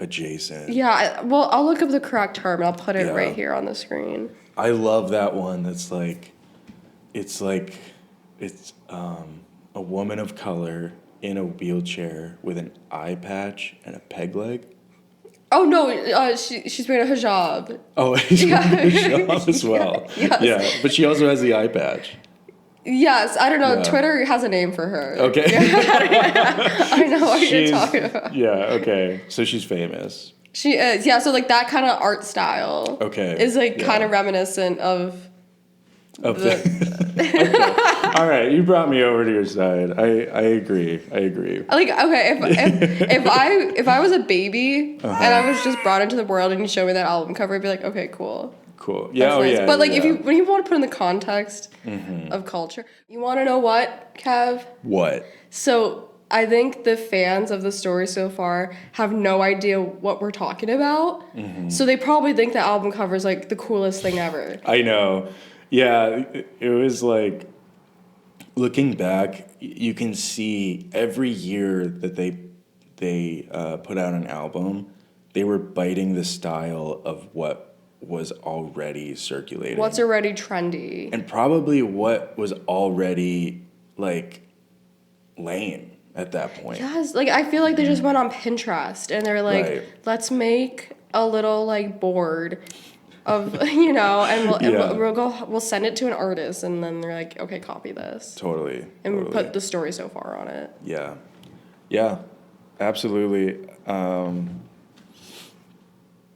Speaker 1: adjacent.
Speaker 2: Yeah, well, I'll look up the correct term and I'll put it right here on the screen.
Speaker 1: I love that one that's, like... It's a woman of color in a wheelchair with an eye patch and a peg leg.
Speaker 2: Oh, no, she's wearing a hijab.
Speaker 1: Oh, she's wearing a hijab as well.
Speaker 2: Yes.
Speaker 1: Yeah, but she also has the eye patch.
Speaker 2: Yes, I don't know. Yeah. Twitter has a name for her.
Speaker 1: Okay.
Speaker 2: I know what you're talking about.
Speaker 1: Yeah, okay. So she's famous.
Speaker 2: She is. Yeah, so, like, that kind of art style is, like, kind of reminiscent of
Speaker 1: Okay. All right, you brought me over to your side. I agree.
Speaker 2: Like, okay, if I was a baby and I was just brought into the world and you showed me that album cover, I'd be like, okay, cool.
Speaker 1: Yeah.
Speaker 2: Nice.
Speaker 1: Yeah.
Speaker 2: But, like, when you want to put in the context of culture, you want to know what, Kev?
Speaker 1: What?
Speaker 2: So I think the fans of the story so far have no idea what we're talking about. Mm-hmm. So they probably think the album cover is, like, the coolest thing ever.
Speaker 1: I know. Yeah, it was like, looking back, you can see every year that they put out an album, they were biting the style of what was already circulating.
Speaker 2: What's already trendy.
Speaker 1: And probably what was already, like, lame. at that point.
Speaker 2: Yes, like I feel like they just went on Pinterest and they're like,
Speaker 1: Right.
Speaker 2: let's make a little like board of and we'll send it to an artist and then they're like, okay, copy this
Speaker 1: Totally.
Speaker 2: and
Speaker 1: totally.
Speaker 2: put the story so far on it.
Speaker 1: Yeah, absolutely.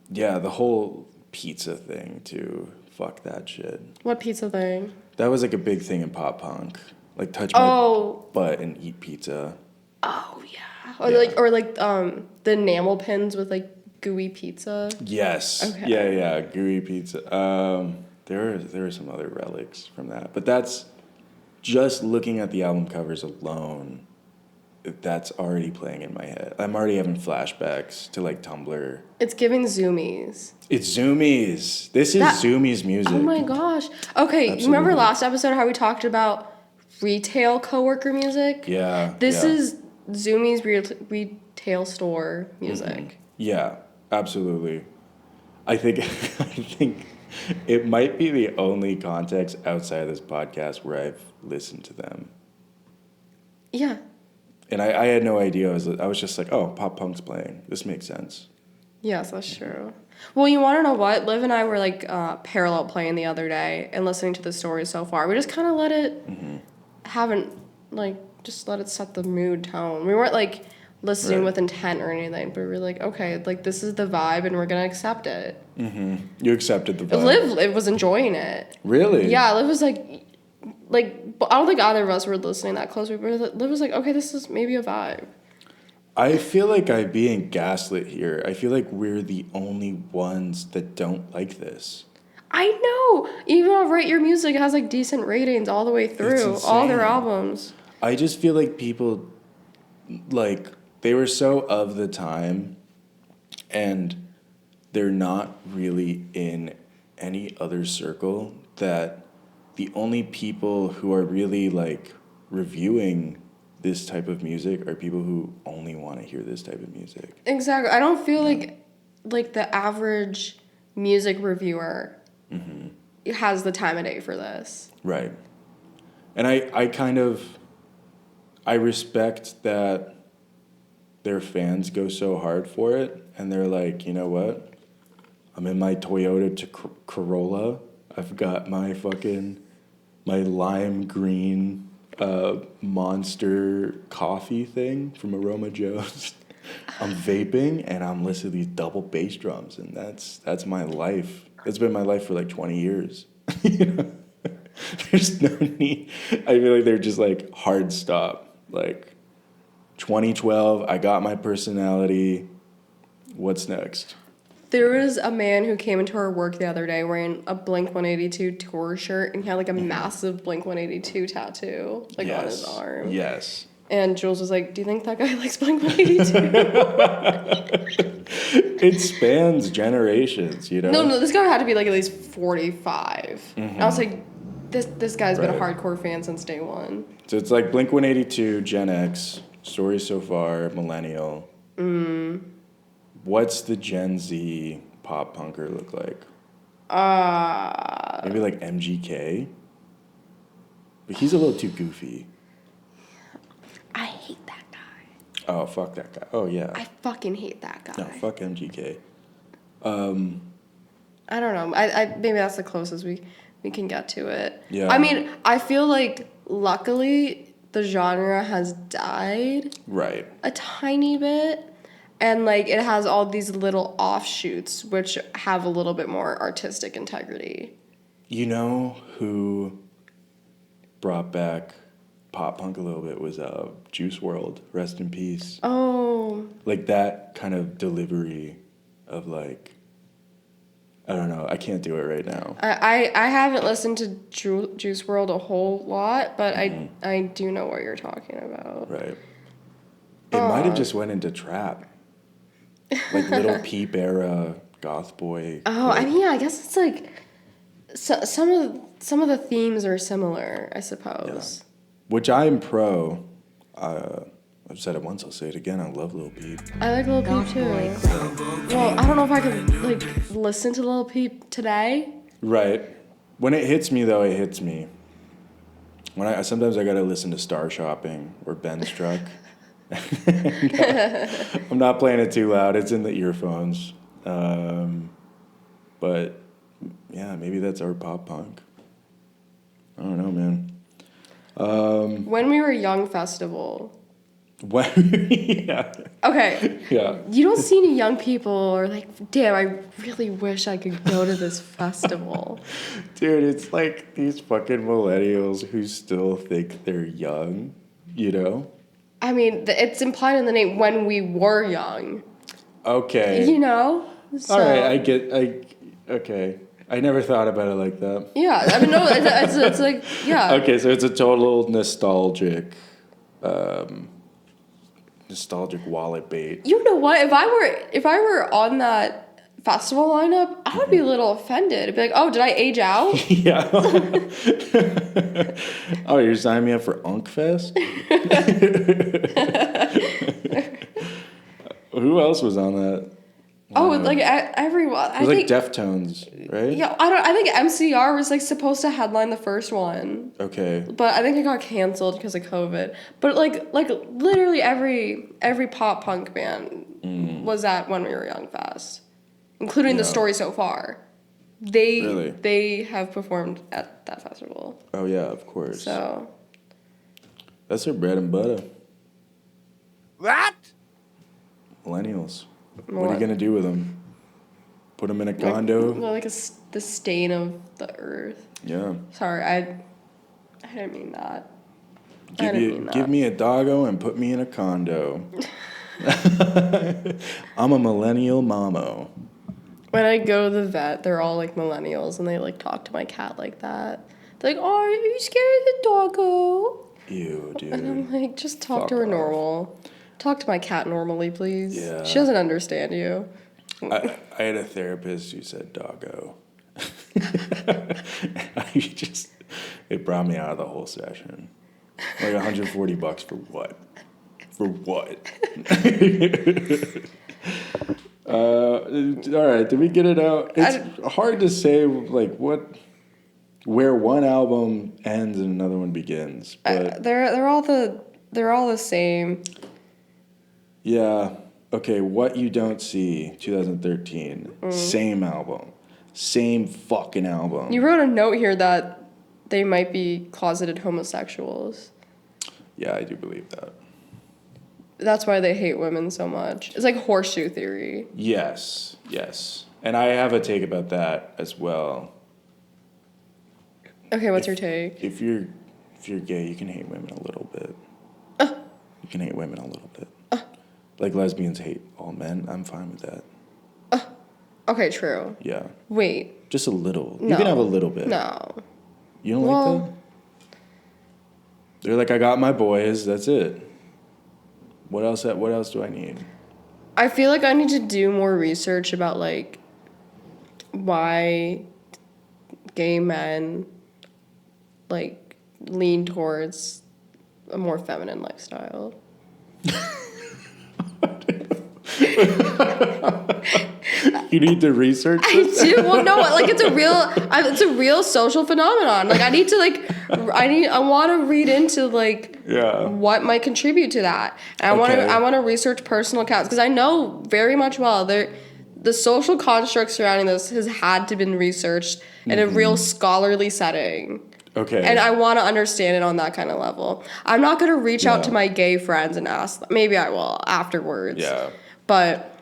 Speaker 1: Yeah, the whole pizza thing too. Fuck that shit.
Speaker 2: What pizza thing?
Speaker 1: That was like a big thing in pop punk. Like touch my butt and eat pizza.
Speaker 2: Oh yeah. Or like the enamel pins with like gooey pizza.
Speaker 1: Yes.
Speaker 2: Okay.
Speaker 1: Yeah, gooey pizza. There are some other relics from that, but that's just looking at the album covers alone. That's already playing in my head. I'm already having flashbacks to like Tumblr.
Speaker 2: It's giving zoomies.
Speaker 1: It's Zoomies. This is Zoomies music.
Speaker 2: Oh my gosh. Okay,
Speaker 1: Absolutely.
Speaker 2: remember last episode how we talked about retail coworker music?
Speaker 1: Yeah.
Speaker 2: This is Zoomies retail store music.
Speaker 1: Mm-hmm. Yeah, absolutely. I think it might be the only context outside of this podcast where I've listened to them.
Speaker 2: Yeah.
Speaker 1: And I had no idea. I was just like, oh, pop punk's playing. This makes sense.
Speaker 2: Yes, that's true. Well, you want to know what? Liv and I were like parallel playing the other day and listening to the story so far. We just kind of let it just let it set the mood tone. We weren't like listening with intent or anything, but we were like, okay, like this is the vibe and we're going to accept it.
Speaker 1: Mm-hmm. You accepted the vibe.
Speaker 2: Liv was enjoying it.
Speaker 1: Really?
Speaker 2: Yeah, Liv was like, but I don't think either of us were listening that closely, but Liv was like, okay, this is maybe a vibe.
Speaker 1: I feel like I'm being gaslit here. I feel like we're the only ones that don't like this.
Speaker 2: I know. Even on Write Your Music, it has like decent ratings all the way through all their albums.
Speaker 1: I just feel like people, like, they were so of the time and they're not really in any other circle, that the only people who are really like reviewing this type of music are people who only want to hear this type of music.
Speaker 2: Exactly. I don't feel like the average music reviewer has the time of day for this.
Speaker 1: Right. And I respect that their fans go so hard for it and they're like, you know what? I'm in my Toyota Corolla. I've got my lime green monster coffee thing from Aroma Joe's. I'm vaping and I'm listening to these double bass drums, and that's my life. It's been my life for like 20 years. You know? There's no need. I feel like they're just like hard stop. Like 2012, I got my personality. What's next?
Speaker 2: There was a man who came into our work the other day wearing a Blink-182 tour shirt and he had like a massive Blink-182 tattoo on his arm.
Speaker 1: Yes.
Speaker 2: And Jules was like, do you think that guy likes Blink-182?
Speaker 1: It spans generations, you know?
Speaker 2: No, this guy had to be like at least 45. And I was like, this guy's been a hardcore fan since day one.
Speaker 1: So it's like Blink-182, Gen X, Story So Far, Millennial. What's the Gen Z pop punker look like? Maybe like MGK? But he's a little too goofy.
Speaker 2: I hate that guy.
Speaker 1: Oh, fuck that guy. Oh, yeah.
Speaker 2: I fucking hate that guy.
Speaker 1: No, fuck MGK.
Speaker 2: I don't know. I maybe that's the closest we can get to it.
Speaker 1: Yeah.
Speaker 2: I mean, I feel like luckily the genre has died.
Speaker 1: Right.
Speaker 2: A tiny bit. And like it has all these little offshoots which have a little bit more artistic integrity.
Speaker 1: You know who brought back pop punk a little bit was Juice WRLD. Rest in peace.
Speaker 2: Oh.
Speaker 1: Like that kind of delivery of like, I don't know. I can't do it right now.
Speaker 2: I haven't listened to Juice WRLD a whole lot, but I do know what you're talking about.
Speaker 1: Right. It might have just went into trap. Like Little Peep era goth boy.
Speaker 2: Oh, I mean, yeah, I guess it's like some of the themes are similar, I suppose.
Speaker 1: Yeah. Which I'm pro. I've said it once, I'll say it again. I love Lil Peep.
Speaker 2: I like Lil Peep too. Well, I don't know if I could like listen to Lil Peep today.
Speaker 1: Right. When it hits me though, it hits me. Sometimes I gotta listen to Star Shopping or Ben Struck. I'm not playing it too loud. It's in the earphones. But yeah, maybe that's our pop punk. I don't know, man.
Speaker 2: When we were young festival.
Speaker 1: Yeah.
Speaker 2: Okay.
Speaker 1: Yeah.
Speaker 2: You don't see any young people or like, damn, I really wish I could go to this festival.
Speaker 1: Dude, it's like these fucking millennials who still think they're young, you know?
Speaker 2: I mean, it's implied in the name when we were young.
Speaker 1: Okay.
Speaker 2: You know? So,
Speaker 1: All right, okay. I never thought about it like that.
Speaker 2: Yeah, I mean, no, it's like, yeah.
Speaker 1: Okay, so it's a total nostalgic wallet bait.
Speaker 2: You know what? If I were on that festival lineup, I would be a little offended. I'd be like, oh, did I age out?
Speaker 1: Yeah. Oh, you're signing me up for Unkfest? Who else was on that?
Speaker 2: Oh, like everyone.
Speaker 1: It was like Deftones, right?
Speaker 2: Yeah, I think MCR was like supposed to headline the first one,
Speaker 1: Okay.
Speaker 2: but I think it got canceled because of COVID. But like literally every pop punk band was at When We Were Young Fest, including The
Speaker 1: Yeah.
Speaker 2: Story So Far.
Speaker 1: Really?
Speaker 2: They have performed at that festival.
Speaker 1: Oh yeah, of course.
Speaker 2: So
Speaker 1: That's their bread and butter.
Speaker 5: What?
Speaker 1: Millennials. What are
Speaker 2: What?
Speaker 1: you gonna do with them? Put them in a condo?
Speaker 2: like the stain of the earth.
Speaker 1: Yeah.
Speaker 2: Sorry, I didn't mean that. I didn't mean that.
Speaker 1: Give me a doggo and put me in a condo. I'm a millennial mamo.
Speaker 2: When I go to the vet, they're all like millennials and they like talk to my cat like that. They're like, "Oh, are you scared of the doggo?"
Speaker 1: Ew, dude.
Speaker 2: And I'm like, just talk
Speaker 1: Fuck
Speaker 2: to her
Speaker 1: off.
Speaker 2: normal. Talk to my cat normally, please.
Speaker 1: Yeah.
Speaker 2: She doesn't understand you.
Speaker 1: I had a therapist who said doggo. It brought me out of the whole session. Like $140 for what? For what? All right, did we get it out? It's hard to say like where one album ends and another one begins. But
Speaker 2: They're all the same.
Speaker 1: yeah, okay. What You Don't See, 2013, same album, same fucking album.
Speaker 2: You wrote a note here that they might be closeted homosexuals.
Speaker 1: Yeah, I do believe that.
Speaker 2: That's why they hate women so much. It's like horseshoe theory.
Speaker 1: Yes, and I have a take about that as well.
Speaker 2: Okay, what's your take?
Speaker 1: If you're gay, you can hate women a little bit. You can hate women a little bit. Like lesbians hate all men. I'm fine with that.
Speaker 2: Okay, true.
Speaker 1: Yeah,
Speaker 2: Wait.
Speaker 1: just a little.
Speaker 2: No.
Speaker 1: You can have a little bit.
Speaker 2: No.
Speaker 1: You don't like that? They're like, I got my boys. That's it. What else do I need?
Speaker 2: I feel like I need to do more research about like why gay men like lean towards a more feminine lifestyle.
Speaker 1: You need to research
Speaker 2: I
Speaker 1: this?
Speaker 2: do. Well, no, like it's a real social phenomenon. Like I need to I want to read into like
Speaker 1: Yeah.
Speaker 2: what might contribute to that. And
Speaker 1: Okay.
Speaker 2: I want to research personal accounts because I know very much well the social construct surrounding this has had to been researched in a real scholarly setting.
Speaker 1: Okay.
Speaker 2: And I want to understand it on that kind of level. I'm not going to reach out
Speaker 1: Yeah.
Speaker 2: to my gay friends and ask them. Maybe I will afterwards.
Speaker 1: Yeah.
Speaker 2: But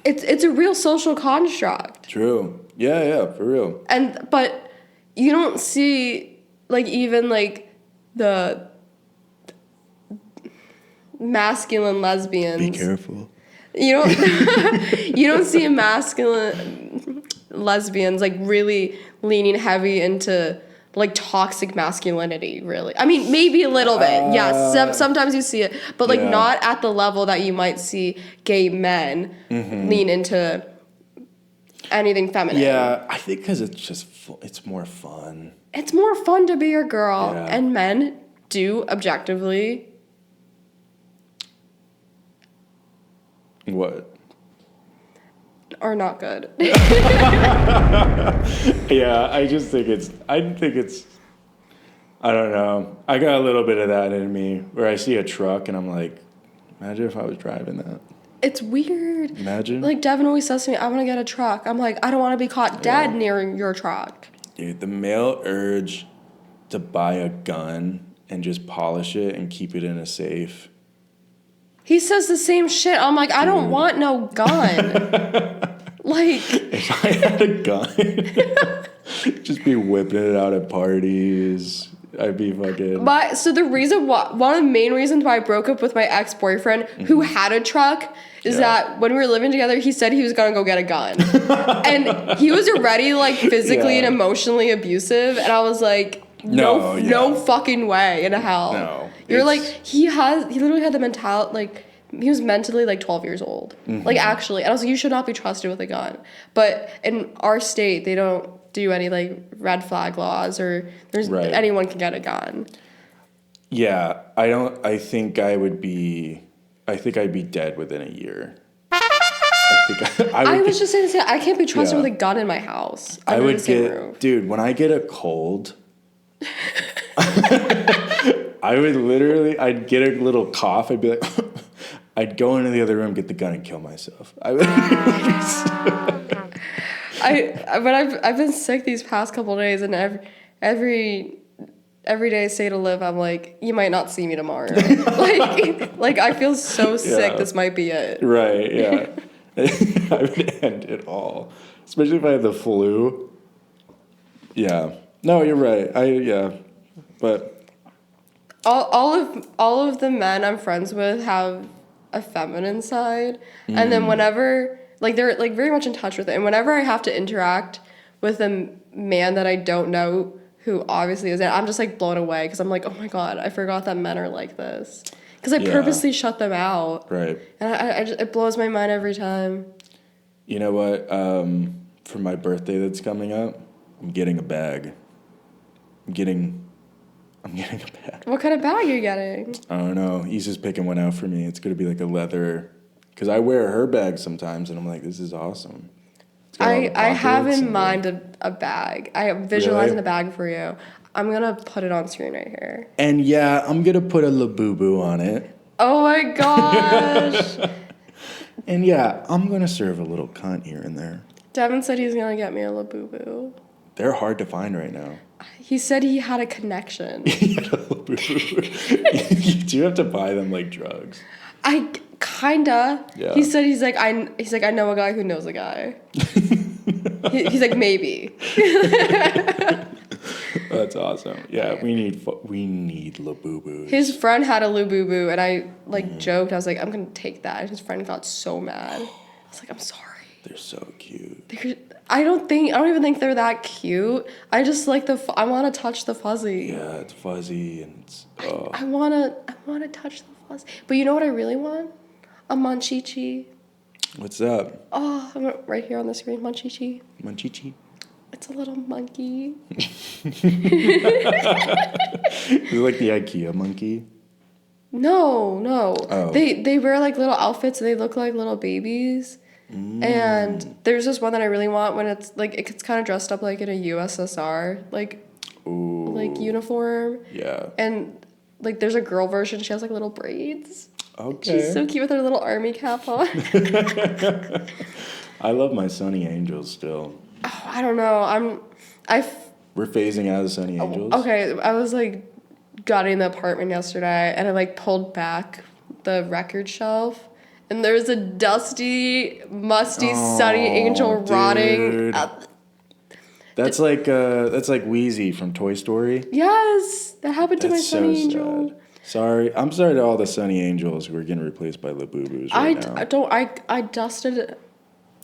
Speaker 2: it's a real social construct.
Speaker 1: True. Yeah, for real.
Speaker 2: But you don't see like even like the masculine lesbians.
Speaker 1: Be careful.
Speaker 2: You don't you don't see masculine lesbians like really leaning heavy into like toxic masculinity, really. I mean, maybe a little bit. Yes, sometimes you see it, but like
Speaker 1: Yeah.
Speaker 2: not at the level that you might see gay men lean into anything feminine.
Speaker 1: Yeah, I think because it's just it's more fun.
Speaker 2: It's more fun to be your girl,
Speaker 1: Yeah.
Speaker 2: and men do objectively
Speaker 1: What?
Speaker 2: are not good.
Speaker 1: Yeah, I I don't know. I got a little bit of that in me where I see a truck and I'm like, imagine if I was driving that.
Speaker 2: It's weird.
Speaker 1: Imagine.
Speaker 2: Like, Devin always says to me, I want to get a truck. I'm like, I don't want to be caught dead near your truck.
Speaker 1: Dude, the male urge to buy a gun and just polish it and keep it in a safe.
Speaker 2: He says the same shit. I'm like, I don't want no gun. Like,
Speaker 1: If I had a gun, just be whipping it out at parties. I'd be fucking.
Speaker 2: so the reason why, one of the main reasons why I broke up with my ex-boyfriend who had a truck is that when we were living together, he said he was gonna go get a gun. And he was already like physically and emotionally abusive. And I was like, no fucking way in hell.
Speaker 1: No.
Speaker 2: You're like, he literally had the mentality, like, he was mentally like 12 years old. Like, actually. And I was like, you should not be trusted with a gun. But in our state, they don't do any like red flag laws or anyone can get a gun.
Speaker 1: Yeah, I think I'd be dead within a year.
Speaker 2: I was just saying, I can't be trusted with a gun in my house.
Speaker 1: I would get,
Speaker 2: roof.
Speaker 1: dude, when I get a cold, I'd get a little cough. I'd be like, I'd go into the other room, get the gun, and kill myself.
Speaker 2: But I've been sick these past couple of days, and every day I say to Liv, I'm like, you might not see me tomorrow. like I feel so sick. This might be it.
Speaker 1: Right? Yeah. I would end it all, especially if I had the flu. Yeah. No, you're right. But
Speaker 2: all of the men I'm friends with have a feminine side, and then whenever they're like very much in touch with it, and whenever I have to interact with a man that I don't know who obviously is it, I'm just like blown away because I'm like, oh my god, I forgot that men are like this because I purposely shut them out.
Speaker 1: Right.
Speaker 2: And I just, it blows my mind every time.
Speaker 1: You know what? For my birthday that's coming up, I'm getting a bag. I'm getting a bag.
Speaker 2: What kind of bag are you getting?
Speaker 1: I don't know. He's just picking one out for me. It's going to be like a leather... Because I wear her bag sometimes, and I'm like, this is awesome.
Speaker 2: I have in mind a bag. I am visualizing a bag for you. I'm going to put it on screen right here.
Speaker 1: And yeah, I'm going to put a labubu on it.
Speaker 2: Oh my gosh.
Speaker 1: And yeah, I'm going to serve a little cunt here and there.
Speaker 2: Devin said he's going to get me a labubu.
Speaker 1: They're hard to find right now.
Speaker 2: He said he had a connection.
Speaker 1: He had a labubu. You do have to buy them like drugs.
Speaker 2: I kinda.
Speaker 1: Yeah.
Speaker 2: He said he's like I know a guy who knows a guy. he's like maybe.
Speaker 1: That's awesome. Yeah, we need labubus.
Speaker 2: His friend had a labubu, and I joked. I was like, I'm gonna take that. And his friend got so mad. I was like, I'm sorry.
Speaker 1: They're so cute.
Speaker 2: I don't even think they're that cute. I just like I want to touch the fuzzy.
Speaker 1: Yeah, it's fuzzy and it's.
Speaker 2: I wanna touch the fuzzy. But you know what I really want? A munchichi.
Speaker 1: What's that?
Speaker 2: Oh, right here on the screen, munchichi.
Speaker 1: Munchichi.
Speaker 2: It's a little monkey.
Speaker 1: Is it like the IKEA monkey?
Speaker 2: No.
Speaker 1: Oh.
Speaker 2: They wear like little outfits. And they look like little babies. And there's this one that I really want when it's like it's kind of dressed up like in a USSR like uniform.
Speaker 1: Yeah.
Speaker 2: And like there's a girl version. She has like little braids.
Speaker 1: Okay.
Speaker 2: She's so cute with her little army cap on.
Speaker 1: I love my Sunny Angels still.
Speaker 2: Oh, I don't know.
Speaker 1: We're phasing out of Sunny Angels.
Speaker 2: Okay, I was like gutting the apartment yesterday, and I like pulled back the record shelf, and there's a dusty, musty Sunny Angel rotting.
Speaker 1: That's like Wheezy from Toy Story.
Speaker 2: Yes, that happened to my
Speaker 1: That's
Speaker 2: Sunny
Speaker 1: so
Speaker 2: Angel.
Speaker 1: sad. Sorry, I'm sorry to all the Sunny Angels who are getting replaced by labubus now.
Speaker 2: I dusted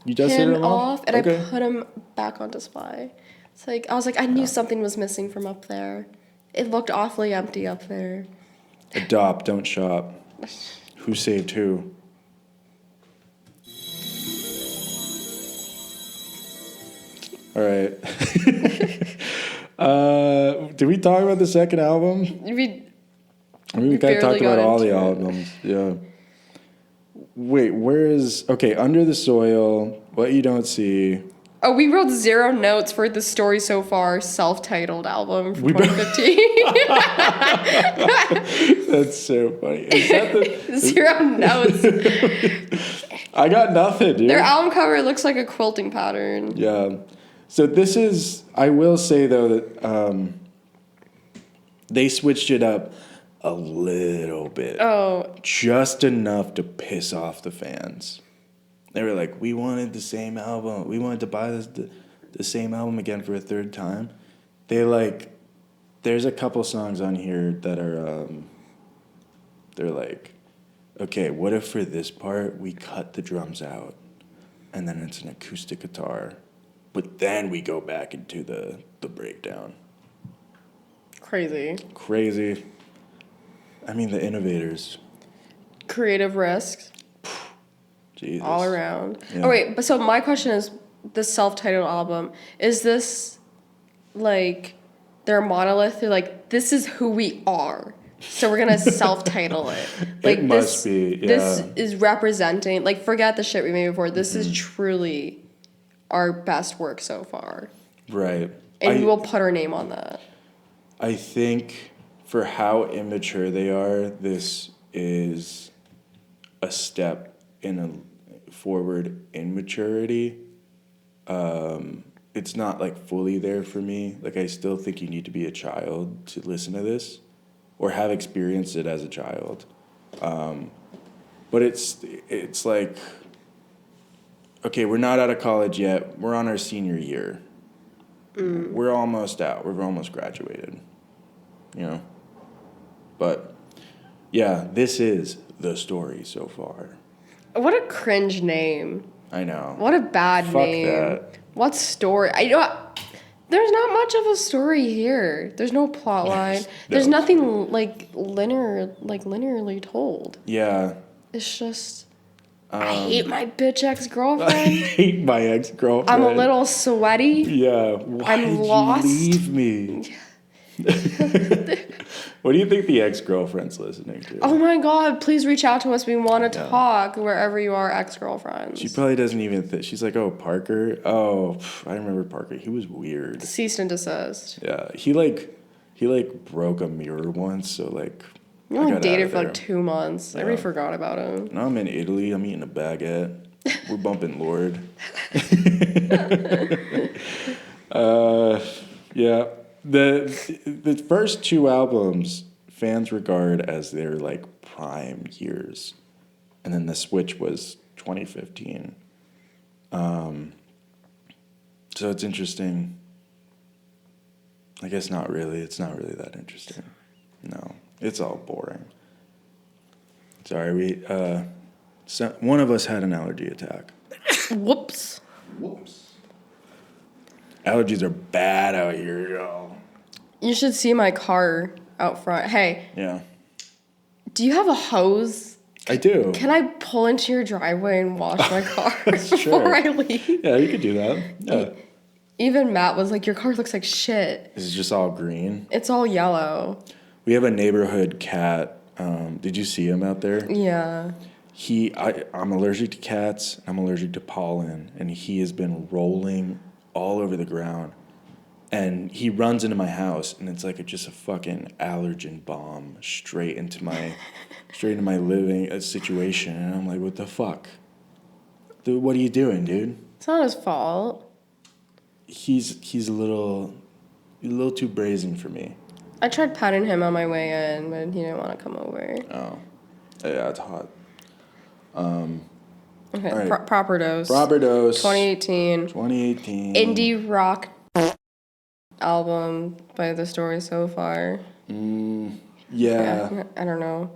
Speaker 1: You dusted
Speaker 2: him
Speaker 1: him
Speaker 2: off, and
Speaker 1: okay.
Speaker 2: I put him back on display. It's like I was like I knew something was missing from up there. It looked awfully empty up there.
Speaker 1: Adopt, don't shop. Who saved who? All right. Did we talk about the second album? We kind of talked about all the albums. Yeah. Wait, where is... Okay, Under the Soil, What You Don't See.
Speaker 2: Oh, we wrote 0 notes for the Story So Far self-titled album from
Speaker 1: We both-
Speaker 2: 2015.
Speaker 1: That's so funny. Is that the?
Speaker 2: 0 notes.
Speaker 1: I got nothing, dude.
Speaker 2: Their album cover looks like a quilting pattern.
Speaker 1: Yeah. So this is. I will say though that they switched it up a little bit.
Speaker 2: Oh,
Speaker 1: Just enough to piss off the fans. They were like, we wanted the same album. We wanted to buy the same album again for a third time. They like, there's a couple songs on here that are, they're like, okay, what if for this part we cut the drums out and then it's an acoustic guitar, but then we go back into the breakdown.
Speaker 2: crazy.
Speaker 1: Crazy. I mean, the innovators.
Speaker 2: Creative risks
Speaker 1: Jesus.
Speaker 2: all around.
Speaker 1: Yeah.
Speaker 2: Oh, wait. But so my question is, the self-titled album, is this like their monolith? They're like, this is who we are. So we're gonna self-title it. Like
Speaker 1: It must be, yeah.
Speaker 2: This is representing. Like, forget the shit we made before. This is truly our best work so far,
Speaker 1: Right.
Speaker 2: and we will put our name on that.
Speaker 1: I think for how immature they are, this is a step in a forward in maturity. It's not like fully there for me. Like, I still think you need to be a child to listen to this or have experienced it as a child. But it's like, okay, we're not out of college yet. We're on our senior year. We're almost out. We're almost graduated, you know? But, yeah, this is the story so far.
Speaker 2: What a cringe name.
Speaker 1: I know.
Speaker 2: What a bad
Speaker 1: Fuck
Speaker 2: name.
Speaker 1: that.
Speaker 2: What story? There's not much of a story here. There's no plot line. There's
Speaker 1: No.
Speaker 2: nothing linearly told.
Speaker 1: Yeah.
Speaker 2: It's just I hate my bitch ex-girlfriend.
Speaker 1: I hate my ex-girlfriend.
Speaker 2: I'm a little sweaty.
Speaker 1: Yeah. Why
Speaker 2: I'm
Speaker 1: did
Speaker 2: lost.
Speaker 1: you leave me? What do you think the ex-girlfriend's listening to?
Speaker 2: Oh my god, please reach out to us. We want to
Speaker 1: Yeah.
Speaker 2: talk wherever you are, ex-girlfriends.
Speaker 1: She probably doesn't even think. She's like, oh, Parker? Oh, I remember Parker. He was weird.
Speaker 2: Cease and desist.
Speaker 1: Yeah. He broke a mirror once, so like.
Speaker 2: We
Speaker 1: I
Speaker 2: only
Speaker 1: got
Speaker 2: dated
Speaker 1: out of
Speaker 2: for like
Speaker 1: there.
Speaker 2: 2 months. I already forgot about him.
Speaker 1: Now I'm in Italy. I'm eating a baguette. We're bumping Lord. Yeah. The first 2 albums fans regard as their like prime years, and then the switch was 2015. So it's interesting. I guess not really. It's not really that interesting. No, it's all boring. Sorry, one of us had an allergy attack.
Speaker 2: Whoops.
Speaker 1: Allergies are bad out here, y'all.
Speaker 2: You should see my car out front. Hey,
Speaker 1: Yeah,
Speaker 2: do you have a hose?
Speaker 1: I do.
Speaker 2: Can I pull into your driveway and wash my car
Speaker 1: Sure.
Speaker 2: before I leave?
Speaker 1: Yeah, you could do that. Yeah.
Speaker 2: Even Matt was like, your car looks like shit.
Speaker 1: This is just all green.
Speaker 2: It's all yellow.
Speaker 1: We have a neighborhood cat. Did you see him out there?
Speaker 2: Yeah.
Speaker 1: I'm allergic to cats. I'm allergic to pollen, and he has been rolling all over the ground. And he runs into my house, and it's like just a fucking allergen bomb straight into my living situation. And I'm like, what the fuck? Dude, what are you doing, dude?
Speaker 2: It's not his fault.
Speaker 1: He's a little too brazen for me.
Speaker 2: I tried patting him on my way in, but he didn't want to come over.
Speaker 1: Oh, yeah, it's hot.
Speaker 2: Okay,
Speaker 1: All right.
Speaker 2: proper dose.
Speaker 1: Proper dose.
Speaker 2: 2018.
Speaker 1: 2018.
Speaker 2: Indie rock album by The Story So Far.
Speaker 1: Yeah.
Speaker 2: I don't know.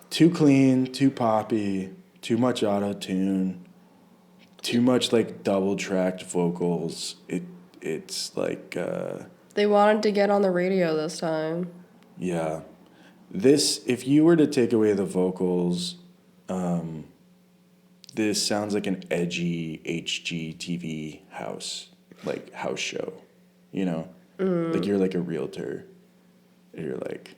Speaker 1: Too clean, too poppy, too much auto-tune, too much like double-tracked vocals. It's like,
Speaker 2: They wanted to get on the radio this time.
Speaker 1: yeah. This, if you were to take away the vocals, this sounds like an edgy HGTV house show, you know? Like you're like a realtor. You're like,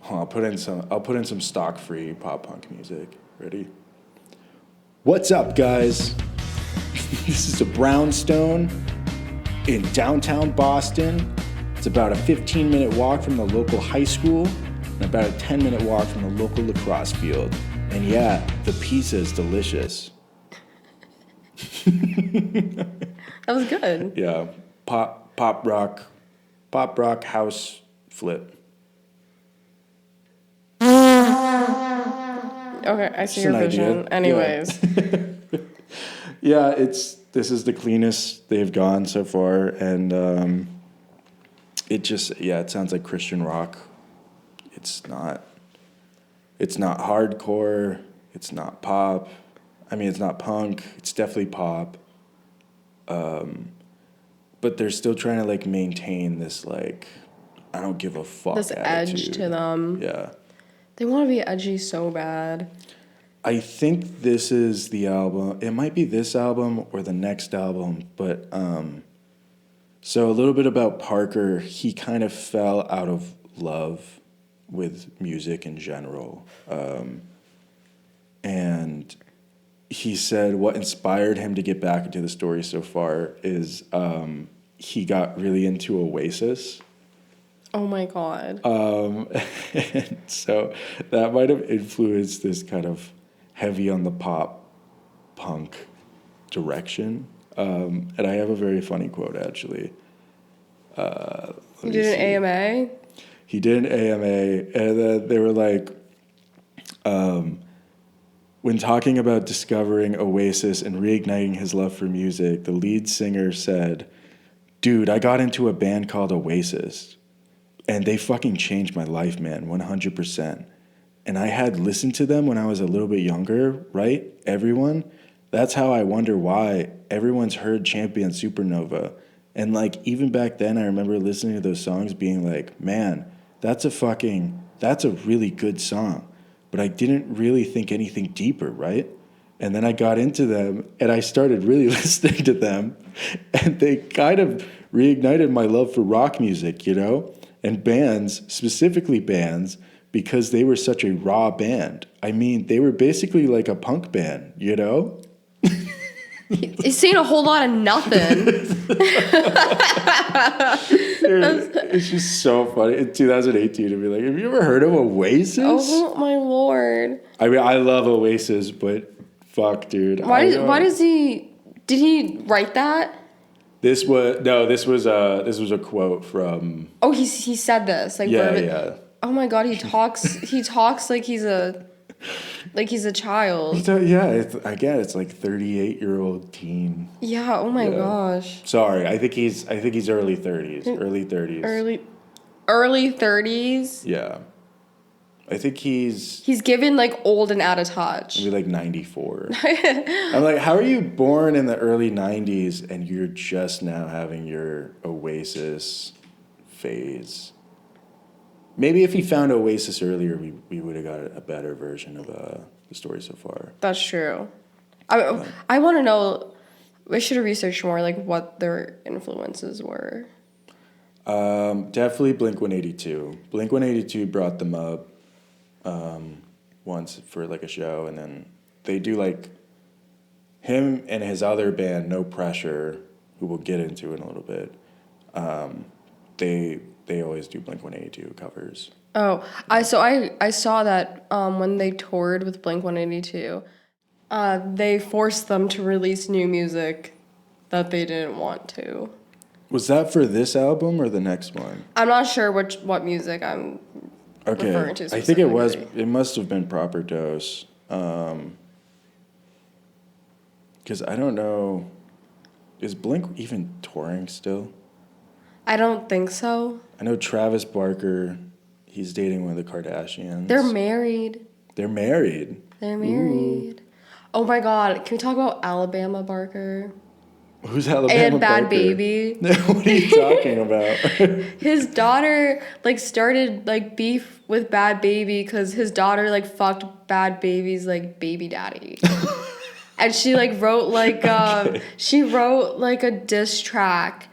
Speaker 1: I'll put in some stock free pop punk music. Ready? What's up, guys? This is a brownstone in downtown Boston. It's about a 15-minute walk from the local high school and about a 10-minute walk from the local lacrosse field. And yeah, the pizza is delicious.
Speaker 2: That was good.
Speaker 1: Yeah, pop rock house flip.
Speaker 2: Okay, I see
Speaker 1: Just
Speaker 2: your
Speaker 1: an
Speaker 2: vision.
Speaker 1: idea.
Speaker 2: Anyways.
Speaker 1: Yeah, this is the cleanest they've gone so far, and it sounds like Christian rock. It's not hardcore. It's not pop. I mean, it's not punk. It's definitely pop. But they're still trying to like maintain this like I don't give a fuck
Speaker 2: This
Speaker 1: attitude.
Speaker 2: edge to them.
Speaker 1: Yeah.
Speaker 2: They want to be edgy so bad.
Speaker 1: I think this is the album. It might be this album or the next album, but so a little bit about Parker. He kind of fell out of love with music in general. And he said what inspired him to get back into the story so far is he got really into Oasis.
Speaker 2: Oh my God.
Speaker 1: And so that might have influenced this kind of heavy on the pop punk direction. And I have a very funny quote, actually.
Speaker 2: You did an AMA?
Speaker 1: He did an AMA, and then they were like, when talking about discovering Oasis and reigniting his love for music, the lead singer said, "Dude, I got into a band called Oasis, and they fucking changed my life, man, 100%. And I had listened to them when I was a little bit younger, right? Everyone. That's how I wonder why everyone's heard Champion Supernova. And like, even back then, I remember listening to those songs being like, man, that's a really good song. But I didn't really think anything deeper, right? And then I got into them and I started really listening to them, and they kind of reignited my love for rock music, you know? And bands, specifically bands, because they were such a raw band. I mean, they were basically like a punk band, you know?
Speaker 2: He's saying a whole lot of nothing.
Speaker 1: It's just so funny. In 2018, to be like, have you ever heard of Oasis?
Speaker 2: Oh my Lord.
Speaker 1: I mean, I love Oasis, but fuck, dude.
Speaker 2: Why does he, did he write that?
Speaker 1: This was a quote from.
Speaker 2: Oh, he said this. Like,
Speaker 1: Yeah.
Speaker 2: Oh my God, he talks like he's a child.
Speaker 1: So, yeah, it's like 38-year-old teen.
Speaker 2: Yeah, oh my gosh.
Speaker 1: Sorry, I think he's early 30s. Early 30s.
Speaker 2: Early 30s?
Speaker 1: Yeah. I think
Speaker 2: He's given like old and out of touch.
Speaker 1: maybe like 94. I'm like, how are you born in the early 90s and you're just now having your Oasis phase? Maybe if he found Oasis earlier, we would have got a better version of the story so far.
Speaker 2: That's true. I want to know, we should have researched more like what their influences were.
Speaker 1: Definitely Blink-182. Blink-182 brought them up once for like a show, and then they do like him and his other band, No Pressure, who we'll get into in a little bit. They always do Blink-182 covers.
Speaker 2: Oh, I saw that when they toured with Blink-182, they forced them to release new music that they didn't want to.
Speaker 1: Was that for this album or the next one?
Speaker 2: I'm not sure what music I'm referring to.
Speaker 1: I think it was. It must have been Proper Dose. Because I don't know. Is Blink even touring still?
Speaker 2: I don't think so.
Speaker 1: I know Travis Barker. He's dating one of the Kardashians.
Speaker 2: They're married.
Speaker 1: They're married.
Speaker 2: They're married. Ooh. Oh my God! Can we talk about Alabama Barker?
Speaker 1: Who's Alabama
Speaker 2: and Bhad
Speaker 1: Barker?
Speaker 2: Babie.
Speaker 1: What are you talking about?
Speaker 2: His daughter like started like beef with Bhad Babie because his daughter like fucked Bhad Babie's like baby daddy, and she like wrote like she wrote like a diss track.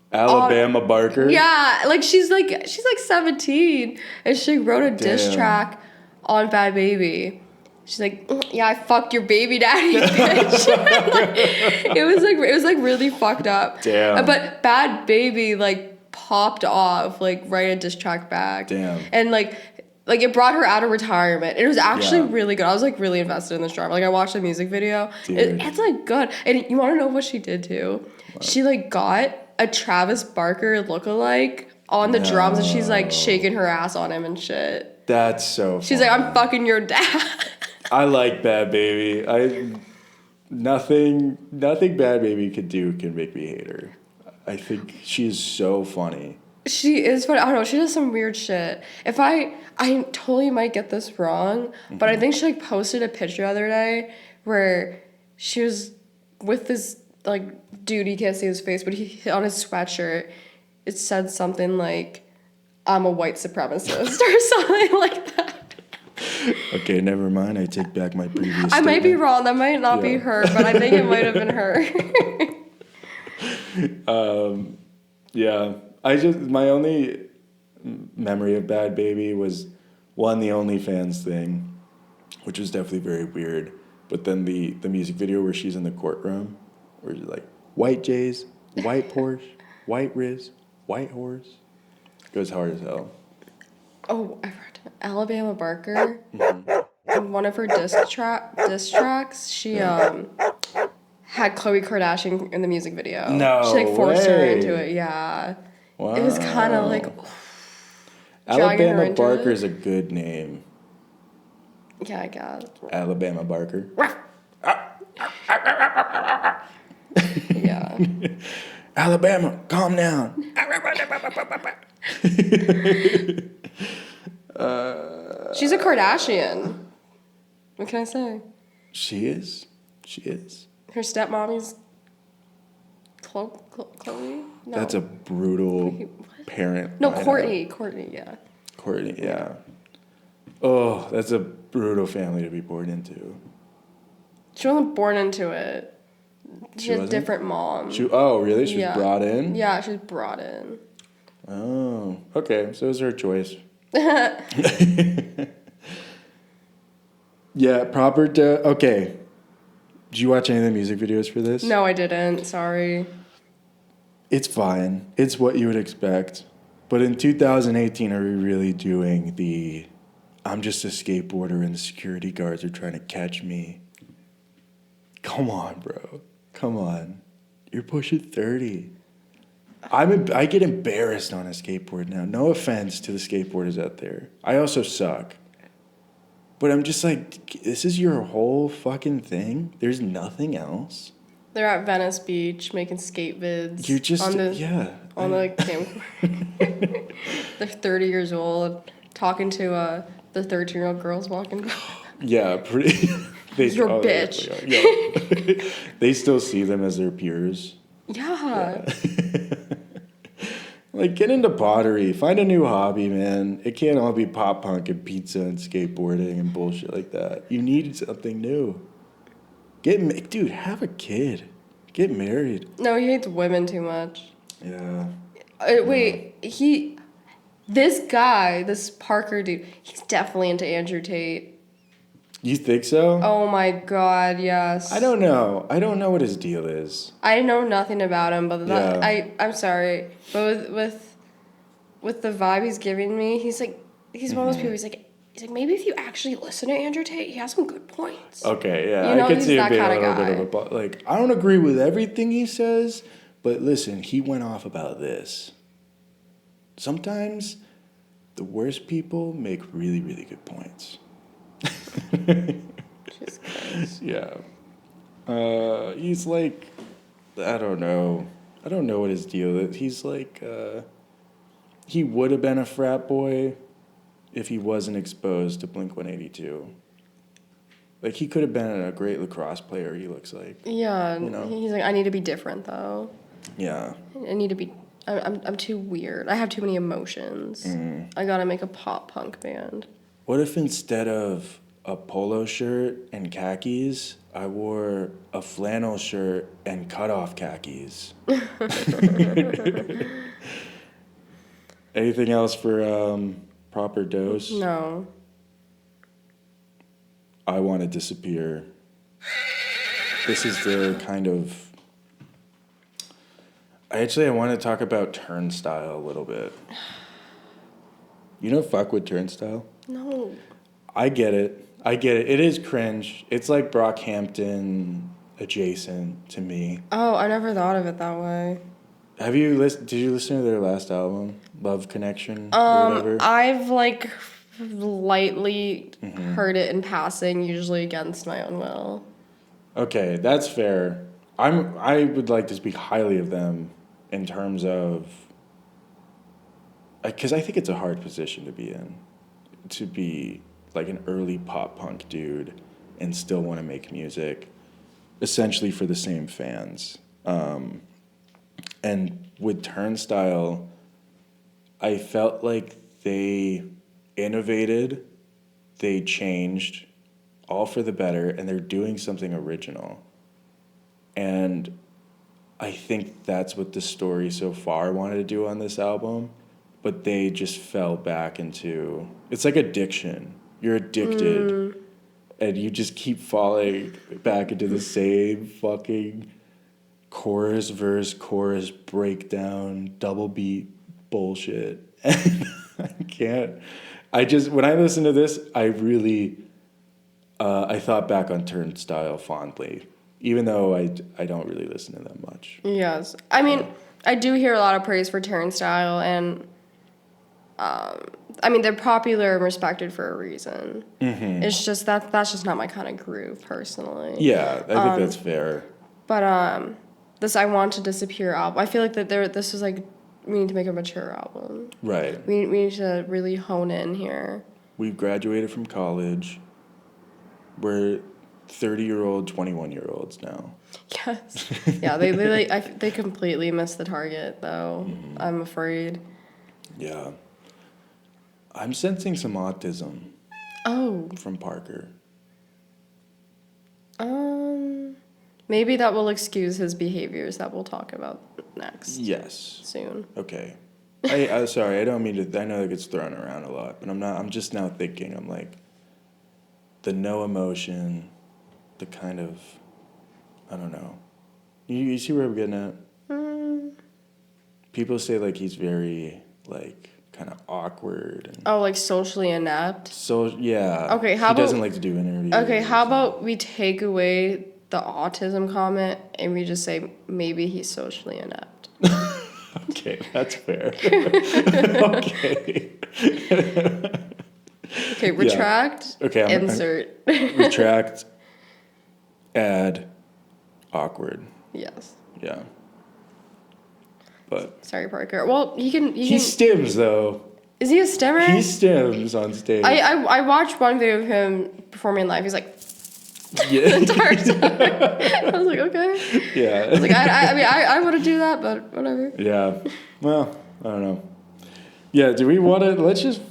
Speaker 1: Alabama Barker.
Speaker 2: Yeah, like she's like 17, and she wrote a diss track on Bhad Babie. she's like, yeah, I fucked your baby daddy, bitch. Like, it was like really fucked up.
Speaker 1: Damn.
Speaker 2: But Bad Baby like popped off like right at diss track back.
Speaker 1: Damn.
Speaker 2: And like it brought her out of retirement. It was actually
Speaker 1: Yeah.
Speaker 2: really good. I was like really invested in this drama. Like I watched the music video.
Speaker 1: Dude.
Speaker 2: It's like good. And you want to know what she did too? What? She like got a Travis Barker lookalike on the drums, and she's like shaking her ass on him and shit.
Speaker 1: That's so
Speaker 2: She's
Speaker 1: funny.
Speaker 2: like, I'm fucking your dad.
Speaker 1: I like Bad Baby. Nothing Bad Baby could do can make me hate her. I think she is so funny.
Speaker 2: She is funny. I don't know. She does some weird shit. I totally might get this wrong, but I think she like posted a picture the other day where she was with this like dude. You can't see his face, but he on his sweatshirt it said something like, "I'm a white supremacist" or something like that.
Speaker 1: Okay, never mind. I take back my previous
Speaker 2: I might be
Speaker 1: statement.
Speaker 2: wrong. That might not be her, but I think it might have been her.
Speaker 1: Yeah. My only memory of Bad Baby was, one, the OnlyFans thing, which was definitely very weird. But then the music video where she's in the courtroom, where she's like, white J's, white Porsche, white Riz, white horse. Goes hard as hell.
Speaker 2: Oh, I forgot to Alabama Barker. In one of her diss tracks, she had Khloe Kardashian in the music video.
Speaker 1: No
Speaker 2: she like forced her
Speaker 1: way.
Speaker 2: into it. Yeah,
Speaker 1: Wow.
Speaker 2: it was kind of like dragging her
Speaker 1: Alabama
Speaker 2: into
Speaker 1: Barker
Speaker 2: it.
Speaker 1: is a good name.
Speaker 2: Yeah, I guess.
Speaker 1: Alabama Barker.
Speaker 2: Yeah.
Speaker 1: Alabama, calm down.
Speaker 2: She's a Kardashian. What can I say?
Speaker 1: She is.
Speaker 2: Her stepmommy's Chloe? No.
Speaker 1: That's a brutal parent.
Speaker 2: No,
Speaker 1: lineup.
Speaker 2: Courtney, yeah.
Speaker 1: Courtney, yeah. Oh, that's a brutal family to be born into.
Speaker 2: She wasn't born into it. She had a
Speaker 1: wasn't?
Speaker 2: different mom.
Speaker 1: Oh, really? She was
Speaker 2: Yeah.
Speaker 1: brought in?
Speaker 2: Yeah, she was brought in.
Speaker 1: Oh, okay. So it was her choice. Yeah, okay. Did you watch any of the music videos for this?
Speaker 2: No, I didn't. Sorry.
Speaker 1: It's fine. It's what you would expect. But in 2018, are we really doing the I'm just a skateboarder and the security guards are trying to catch me? Come on, bro. Come on. You're pushing 30. I get embarrassed on a skateboard now. No offense to the skateboarders out there. I also suck. But I'm just like, this is your whole fucking thing? There's nothing else?
Speaker 2: They're at Venice Beach making skate vids.
Speaker 1: You're just,
Speaker 2: on the camcorder. They're 30 years old, talking to the 13-year-old girls walking by.
Speaker 1: Yeah, pretty.
Speaker 2: You're a bitch.
Speaker 1: Yeah. They still see them as their peers.
Speaker 2: Yeah.
Speaker 1: Like, get into pottery. Find a new hobby, man. It can't all be pop punk and pizza and skateboarding and bullshit like that. You need something new. Dude, have a kid. Get married.
Speaker 2: No, he hates women too much.
Speaker 1: Yeah.
Speaker 2: Wait, this Parker dude, he's definitely into Andrew Tate.
Speaker 1: You think so?
Speaker 2: Oh my god, yes.
Speaker 1: I don't know. I don't know what his deal is.
Speaker 2: I know nothing about him, but
Speaker 1: Yeah.
Speaker 2: I'm sorry, but with the vibe he's giving me, he's one of those people. He's like maybe if you actually listen to Andrew Tate, he has some good points.
Speaker 1: Okay, yeah,
Speaker 2: You know,
Speaker 1: I could
Speaker 2: he's
Speaker 1: see it
Speaker 2: that
Speaker 1: being a
Speaker 2: kinda
Speaker 1: little bit
Speaker 2: guy.
Speaker 1: of like, I don't agree with everything he says, but listen, he went off about this. Sometimes the worst people make really, really good points.
Speaker 2: Jesus Christ.
Speaker 1: Yeah. He's like, I don't know what his deal is. He's like, he would have been a frat boy if he wasn't exposed to Blink-182. Like, he could have been a great lacrosse player, he looks like.
Speaker 2: Yeah,
Speaker 1: You know?
Speaker 2: he's like, I need to be different though.
Speaker 1: Yeah.
Speaker 2: I need to be. I'm too weird. I have too many emotions. I gotta make a pop punk band.
Speaker 1: What if instead of a polo shirt and khakis, I wore a flannel shirt and cut-off khakis? Anything else for proper dose?
Speaker 2: No.
Speaker 1: I Want to Disappear. This is their kind of... I want to talk about Turnstile a little bit. You don't fuck with Turnstile?
Speaker 2: No.
Speaker 1: I get it. It is cringe. It's like Brockhampton adjacent to me.
Speaker 2: Oh, I never thought of it that way.
Speaker 1: Have you listened? Did you listen to their last album, Love Connection, or whatever?
Speaker 2: I've like lightly heard it in passing, usually against my own will.
Speaker 1: Okay, that's fair. I would like to speak highly of them in terms of, because I think it's a hard position to be in, to be like an early pop punk dude and still want to make music, essentially for the same fans. And with Turnstile, I felt like they innovated, they changed, all for the better, and they're doing something original. And I think that's what the Story so far wanted to do on this album, but they just fell back into, it's like addiction. You're addicted, and you just keep falling back into the same fucking chorus, verse, chorus, breakdown, double beat bullshit. And when I listen to this, I really, I thought back on Turnstile fondly, even though I don't really listen to them much.
Speaker 2: Yes. I mean, I do hear a lot of praise for Turnstile, and I mean, they're popular and respected for a reason. Mm-hmm. It's just that's just not my kind of groove, personally.
Speaker 1: Yeah, I think that's fair.
Speaker 2: But this I Want to Disappear album, I feel like this was like, we need to make a mature album.
Speaker 1: Right.
Speaker 2: We need to really hone in here.
Speaker 1: We've graduated from college. We're 30-year-old, 21-year-olds now.
Speaker 2: Yes. Yeah, they completely missed the target, though. Mm-hmm. I'm afraid.
Speaker 1: Yeah. I'm sensing some autism.
Speaker 2: Oh.
Speaker 1: From Parker.
Speaker 2: Maybe that will excuse his behaviors that we'll talk about next.
Speaker 1: Yes.
Speaker 2: Soon.
Speaker 1: Okay. I sorry, I don't mean to, I know it gets thrown around a lot, but I'm just now thinking, I'm like, the no emotion, the kind of, I don't know. You see where I'm getting at? People say, like, he's very, like, kind of awkward. And
Speaker 2: like socially inept?
Speaker 1: So, yeah.
Speaker 2: Okay,
Speaker 1: he doesn't like to do interviews.
Speaker 2: Okay, how about we take away the autism comment and we just say maybe he's socially inept?
Speaker 1: Okay, that's fair. Okay.
Speaker 2: Okay, retract.
Speaker 1: Yeah. Okay,
Speaker 2: insert.
Speaker 1: Retract. Add. Awkward.
Speaker 2: Yes.
Speaker 1: Yeah. But
Speaker 2: sorry, Parker. Well, he
Speaker 1: stims though.
Speaker 2: Is he a stimmer?
Speaker 1: He stims on stage.
Speaker 2: I watched one video of him performing live. He's like,
Speaker 1: yeah.
Speaker 2: the entire time. I was like, okay.
Speaker 1: Yeah.
Speaker 2: I was like, I want to do that, but whatever.
Speaker 1: Yeah. Well, I don't know. Yeah, do we want to, let's just,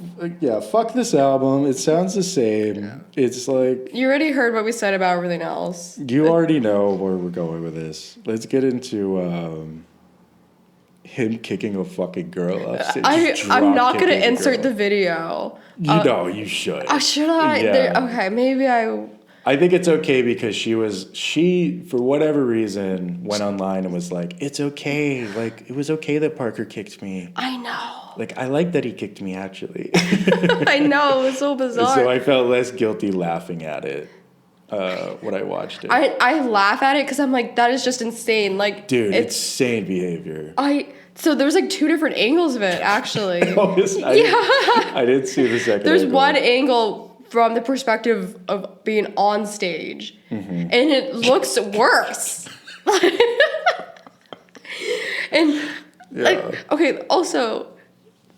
Speaker 1: fuck this album. It sounds the same. Yeah. It's like...
Speaker 2: You already heard what we said about everything else.
Speaker 1: You already know where we're going with this. Let's get into him kicking a fucking girl off stage.
Speaker 2: I'm not going to insert the video.
Speaker 1: You should.
Speaker 2: Should I?
Speaker 1: Yeah.
Speaker 2: Okay, maybe
Speaker 1: I think it's okay because she, for whatever reason, went online and was like, it's okay. Like, it was okay that Parker kicked me.
Speaker 2: I know.
Speaker 1: Like, I like that he kicked me, actually.
Speaker 2: I know. It was so bizarre.
Speaker 1: So I felt less guilty laughing at it when I watched it.
Speaker 2: I laugh at it because I'm like, that is just insane. Like,
Speaker 1: dude, it's insane behavior.
Speaker 2: So there was like two different angles of it, actually.
Speaker 1: I didn't see the second
Speaker 2: There's
Speaker 1: angle.
Speaker 2: one angle from the perspective of being on stage, and it looks worse. And like, okay, also,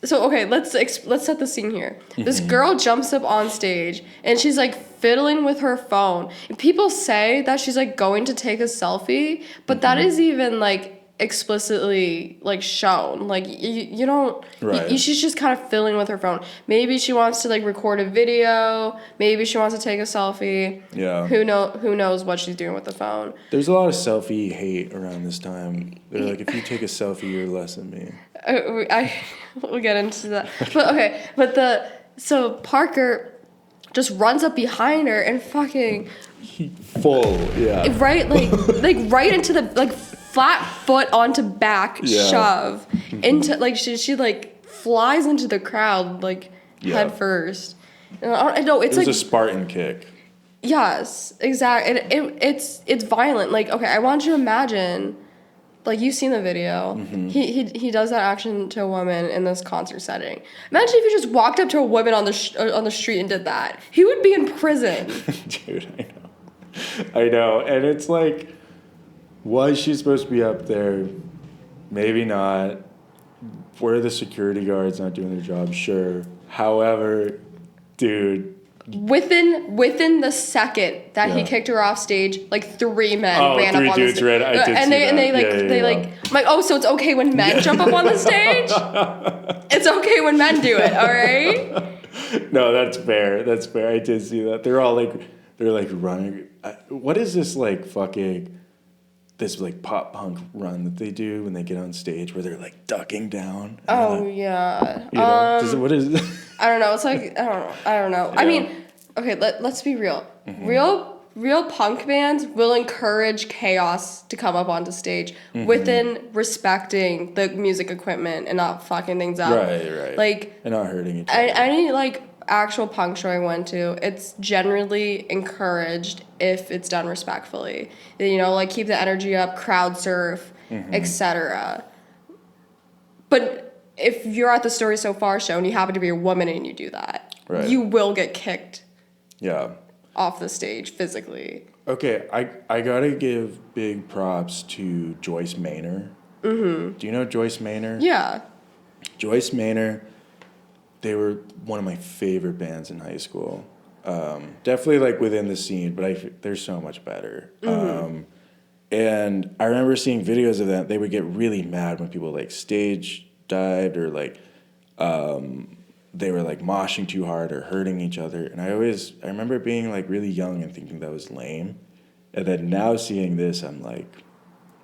Speaker 2: so okay, let's set the scene here. This girl jumps up on stage and she's like fiddling with her phone. And people say that she's like going to take a selfie, but that is even like explicitly like shown. Like you don't.
Speaker 1: Right.
Speaker 2: She's just kind of fiddling with her phone. Maybe she wants to like record a video. Maybe she wants to take a selfie.
Speaker 1: Yeah.
Speaker 2: Who knows what she's doing with the phone? There's
Speaker 1: a lot of selfie hate around this time. They're like, if you take a selfie, you're less than me.
Speaker 2: We'll get into that. But okay, so Parker just runs up behind her and fucking
Speaker 1: Full, yeah.
Speaker 2: right like right into the like flat foot onto back shove into like she like flies into the crowd like head first. And I know it's
Speaker 1: It was
Speaker 2: like
Speaker 1: a Spartan kick.
Speaker 2: yes, exactly. It's violent. Like okay, I want you to imagine. Like, you've seen the video. He does that action to a woman in this concert setting. Imagine if he just walked up to a woman on the street and did that. He would be in prison.
Speaker 1: Dude, I know. And it's like, was she supposed to be up there? Maybe not. Were the security guards not doing their job? Sure. However, dude.
Speaker 2: Within the second that he kicked her off stage, like 3 men ran up on the stage. 3 dudes ran.
Speaker 1: I did see that.
Speaker 2: I'm like, oh, so it's okay when men jump up on the stage? It's okay when men do it, all right?
Speaker 1: No, that's fair. That's fair. I did see that. They're like running. What is this like fucking this like pop punk run that they do when they get on stage where they're like ducking down?
Speaker 2: Oh yeah.
Speaker 1: You know, what is it?
Speaker 2: I don't know. It's like I don't know.
Speaker 1: Yeah.
Speaker 2: I mean, okay, let's be real. Real punk bands will encourage chaos to come up onto stage within respecting the music equipment and not fucking things up.
Speaker 1: Right.
Speaker 2: Like
Speaker 1: and not hurting each other.
Speaker 2: Any like actual punk show I went to, it's generally encouraged if it's done respectfully. You know, like keep the energy up, crowd surf, etc. But if you're at the Story So Far show and you happen to be a woman and you do that, you will get kicked off the stage physically. Okay,
Speaker 1: I gotta give big props to Joyce Manor. Do you know Joyce Manor?
Speaker 2: Yeah.
Speaker 1: Joyce Manor, they were one of my favorite bands in high school. Definitely like within the scene, but they're so much better. And I remember seeing videos of them. They would get really mad when people like stage dived or like they were like moshing too hard or hurting each other. And I remember being like really young and thinking that was lame. And then now seeing this, I'm like,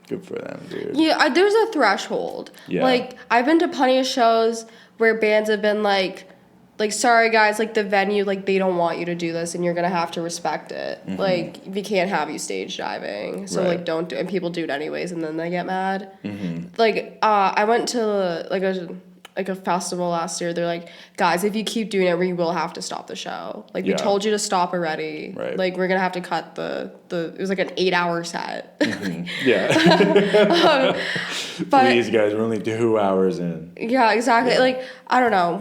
Speaker 1: good for them, dude.
Speaker 2: Yeah, there's a threshold.
Speaker 1: Yeah.
Speaker 2: Like, I've been to plenty of shows where bands have been like, sorry guys, like the venue, like they don't want you to do this and you're gonna have to respect it. Like, we can't have you stage diving. So like don't do, and people do it anyways and then they get mad. Like, I went to like a festival last year. They're like, guys, if you keep doing it, we will have to stop the show. Like, we told you to stop already.
Speaker 1: Right.
Speaker 2: Like, we're gonna have to cut it was like an 8-hour set.
Speaker 1: Yeah.
Speaker 2: But
Speaker 1: please, guys, we're only 2 hours in.
Speaker 2: yeah, exactly. Yeah. Like, I don't know,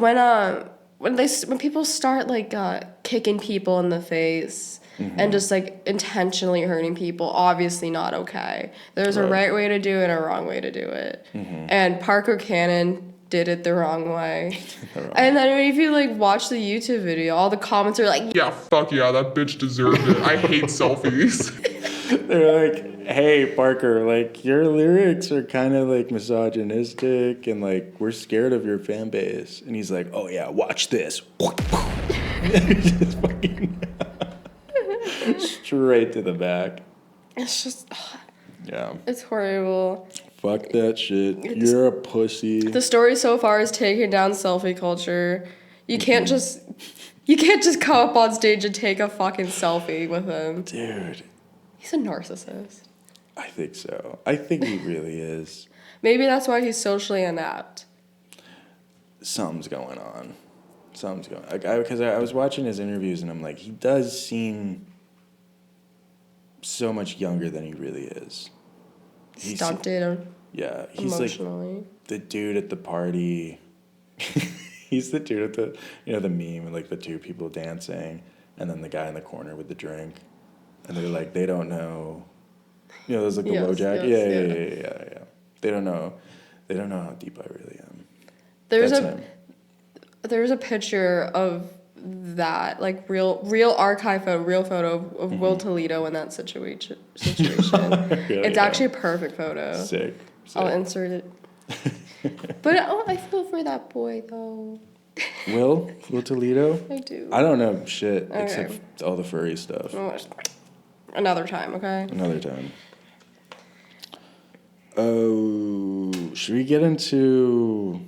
Speaker 2: when people start like kicking people in the face and just like intentionally hurting people, obviously not okay. There's a right way to do it and a wrong way to do it. And Parker Cannon did it the wrong way. And then if you like watch the YouTube video, all the comments are like,
Speaker 5: Yeah, fuck yeah, that bitch deserved it. I hate selfies.
Speaker 1: They're like, hey, Parker, like, your lyrics are kind of, like, misogynistic, and, like, we're scared of your fan base. And he's like, oh, yeah, watch this. Just fucking straight to the back.
Speaker 2: it's just,
Speaker 1: Yeah.
Speaker 2: it's horrible.
Speaker 1: Fuck that shit. You're a pussy.
Speaker 2: The Story So Far is taking down selfie culture. You can't just come up on stage and take a fucking selfie with him.
Speaker 1: Dude.
Speaker 2: He's a narcissist.
Speaker 1: I think so. I think he really is.
Speaker 2: Maybe that's why he's socially inept.
Speaker 1: Something's going on. Because I was watching his interviews and I'm like, he does seem so much younger than he really is.
Speaker 2: Stunted.
Speaker 1: Yeah, he's
Speaker 2: emotionally.
Speaker 1: Like the dude at the party. He's the dude at the, the meme with like the two people dancing and then the guy in the corner with the drink. And they're like, they don't know. There's like the low jack. Yeah. They don't know how deep I really am.
Speaker 2: There's a picture of that, like real archive photo, real photo of Will Toledo in that situation. It's actually a perfect photo.
Speaker 1: Sick.
Speaker 2: I'll insert it. But I feel for that boy though.
Speaker 1: Will Toledo?
Speaker 2: I do.
Speaker 1: I don't know shit except all the furry stuff.
Speaker 2: Another time, okay?
Speaker 1: Another time. Oh, should we get into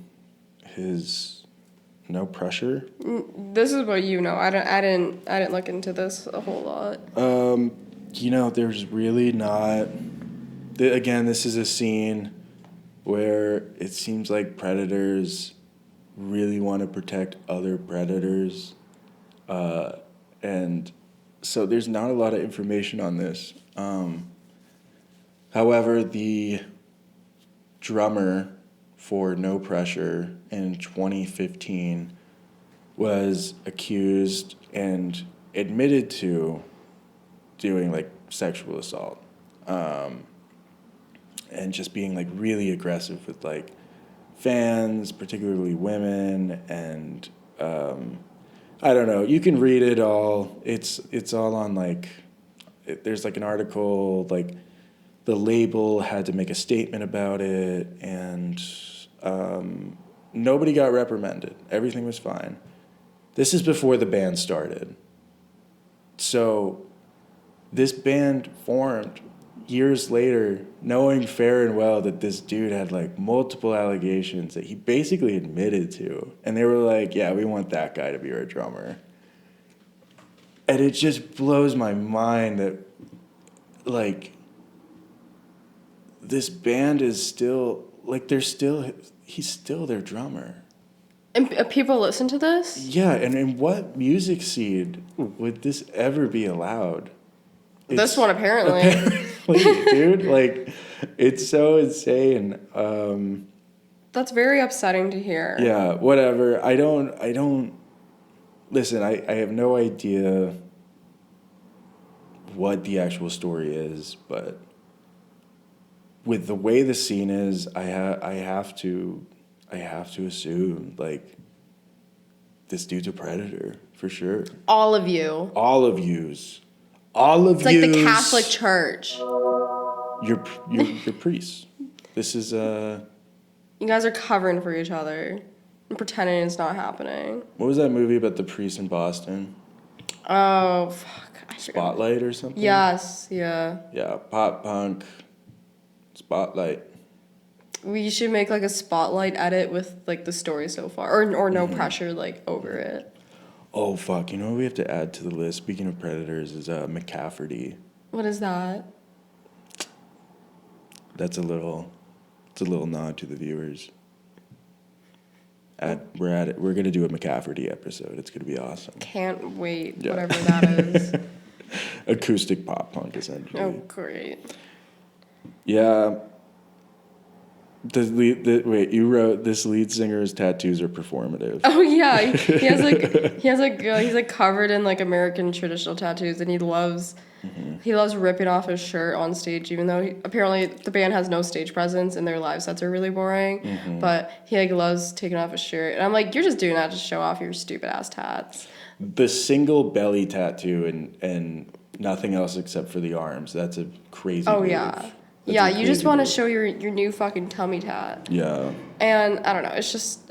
Speaker 1: his No Pressure.
Speaker 2: This is what you know. I didn't look into this a whole lot.
Speaker 1: There's really not. Again, this is a scene where it seems like predators really want to protect other predators, and so there's not a lot of information on this. However, the drummer for No Pressure in 2015 was accused and admitted to doing like sexual assault, and just being like really aggressive with like fans, particularly women, and I don't know. You can read it all. It's all on like there's like an article like the label had to make a statement about it, and nobody got reprimanded. Everything was fine. This is before the band started. So this band formed years later, knowing fair and well that this dude had like multiple allegations that he basically admitted to. And they were like, yeah, we want that guy to be our drummer. And it just blows my mind that like this band is still like he's still their drummer.
Speaker 2: And people listen to this?
Speaker 1: Yeah, and in what music scene would this ever be allowed?
Speaker 2: This one apparently.
Speaker 1: Dude, like it's so insane.
Speaker 2: That's very upsetting to hear.
Speaker 1: Yeah, whatever. I don't listen, I have no idea what the actual story is, but with the way the scene is, I have to assume like this dude's a predator for sure.
Speaker 2: All of you.
Speaker 1: All of yous. All of
Speaker 2: It's like the
Speaker 1: yous.
Speaker 2: Catholic Church.
Speaker 1: You're priests. This is
Speaker 2: You guys are covering for each other and pretending it's not happening.
Speaker 1: what was that movie about the priest in Boston?
Speaker 2: Oh, fuck. I forgot.
Speaker 1: Spotlight or something?
Speaker 2: Yes, yeah.
Speaker 1: Yeah, pop punk. Spotlight.
Speaker 2: We should make like a spotlight edit with like the story so far, or no pressure like over it.
Speaker 1: Oh fuck! You know what we have to add to the list? Speaking of predators, is McCafferty.
Speaker 2: What is that?
Speaker 1: It's a little nod to the viewers. We're gonna do a McCafferty episode. It's gonna be awesome.
Speaker 2: Can't wait.
Speaker 1: Yeah.
Speaker 2: Whatever that is.
Speaker 1: Acoustic pop punk, essentially.
Speaker 2: Oh, great.
Speaker 1: Yeah. Wait, you wrote this lead singer's tattoos are performative.
Speaker 2: Oh yeah, he's like covered in like American traditional tattoos, and he loves ripping off his shirt on stage, even though apparently the band has no stage presence and their live sets are really boring. But he like loves taking off his shirt, and I'm like, you're just doing that to show off your stupid ass tats.
Speaker 1: The single belly tattoo and nothing else except for the arms. That's a crazy move.
Speaker 2: Yeah.
Speaker 1: That's
Speaker 2: Yeah,
Speaker 1: a
Speaker 2: you just
Speaker 1: crazy
Speaker 2: want to
Speaker 1: move.
Speaker 2: show your new fucking tummy tat.
Speaker 1: Yeah.
Speaker 2: And I don't know, it's just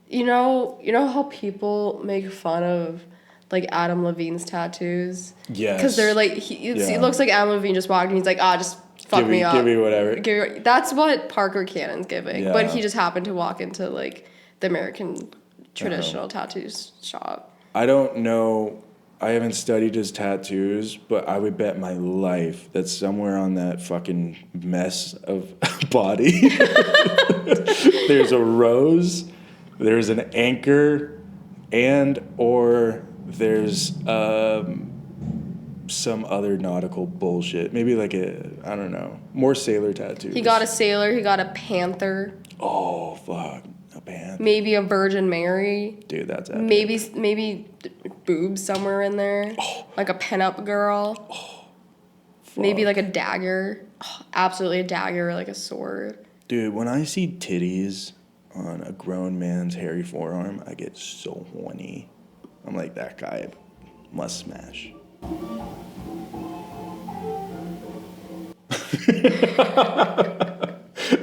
Speaker 2: you know how people make fun of like Adam Levine's tattoos?
Speaker 1: Yes.
Speaker 2: Because they're like it looks like Adam Levine just walked and he's like, just fuck me up.
Speaker 1: Give me whatever.
Speaker 2: That's what Parker Cannon's giving.
Speaker 1: Yeah.
Speaker 2: But he just happened to walk into like the American traditional tattoo shop.
Speaker 1: I don't know. I haven't studied his tattoos, but I would bet my life that somewhere on that fucking mess of body, there's a rose, there's an anchor, or there's some other nautical bullshit. Maybe like I don't know, more sailor tattoos.
Speaker 2: He got a sailor, he got a panther,
Speaker 1: Oh, fuck. A panther.
Speaker 2: maybe a Virgin Mary.
Speaker 1: Dude, that's epic.
Speaker 2: Maybe boobs somewhere in there. Like a pinup girl. Maybe like a dagger. Absolutely a dagger, like a sword.
Speaker 1: Dude, when I see titties on a grown man's hairy forearm, I get so horny. I'm like, that guy must smash.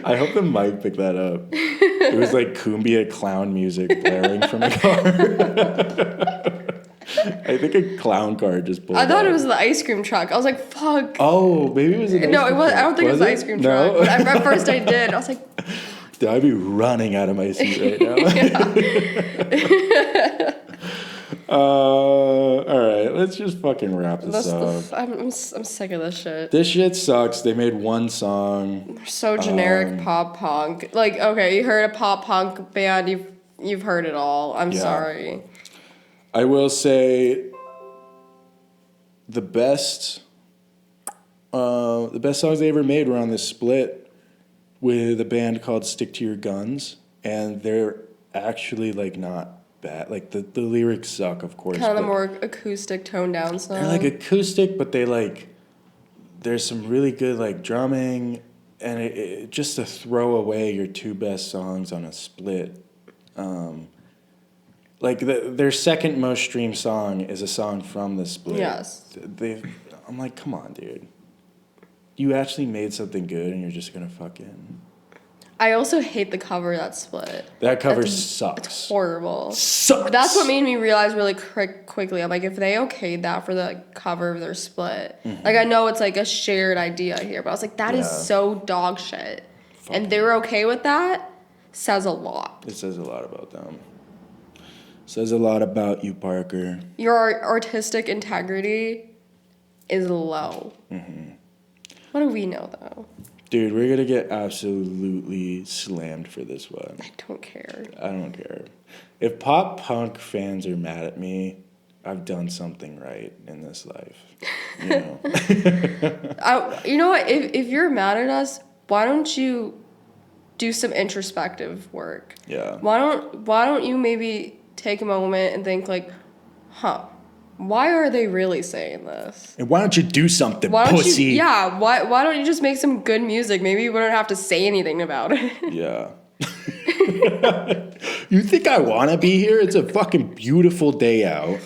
Speaker 1: I hope the mic picked that up. It was like cumbia clown music blaring from a car. I think a clown car just pulled
Speaker 2: I thought
Speaker 1: up.
Speaker 2: it was the ice cream truck. I was like, fuck.
Speaker 1: Oh, maybe it was an
Speaker 2: No,
Speaker 1: ice
Speaker 2: it
Speaker 1: cream
Speaker 2: was. I
Speaker 1: truck.
Speaker 2: don't think it was the ice cream truck.
Speaker 1: No?
Speaker 2: But at first I did. I was like,
Speaker 1: I'd be running out of my seat right now. All right, let's just fucking wrap this up.
Speaker 2: I'm sick of this shit.
Speaker 1: This shit sucks. They made one song.
Speaker 2: So generic pop punk. Like, okay, you heard a pop punk band, you've heard it all. I'm sorry.
Speaker 1: I will say the best songs they ever made were on this split with a band called Stick to Your Guns, and they're actually like not bad. Like the lyrics suck, of course.
Speaker 2: Kind of more acoustic, toned down song.
Speaker 1: They're like acoustic, but they like there's some really good like drumming, and it just to throw away your two best songs on a split. Like their second most streamed song is a song from the split.
Speaker 2: Yes.
Speaker 1: I'm like, come on, dude. You actually made something good, and you're just gonna fucking.
Speaker 2: I also hate the cover of that split.
Speaker 1: That cover sucks.
Speaker 2: It's horrible.
Speaker 1: Sucks.
Speaker 2: That's what made me realize really quickly. I'm like, if they okayed that for the cover of their split, like I know it's like a shared idea here, but I was like, that is so dog shit, and they were okay with that. Says a lot.
Speaker 1: It says a lot about them. Says a lot about you, Parker.
Speaker 2: Your artistic integrity is low. Mm-hmm. What do we know, though?
Speaker 1: Dude, we're gonna get absolutely slammed for this one.
Speaker 2: I don't care.
Speaker 1: I don't care. If pop punk fans are mad at me, I've done something right in this life. You know?
Speaker 2: You know what? If you're mad at us, why don't you do some introspective work?
Speaker 1: Yeah.
Speaker 2: Why don't you maybe take a moment and think like, why are they really saying this?
Speaker 1: And why don't you do something,
Speaker 2: Why don't
Speaker 1: pussy?
Speaker 2: why don't you just make some good music? Maybe you wouldn't have to say anything about it.
Speaker 1: Yeah. You think I want to be here? It's a fucking beautiful day out.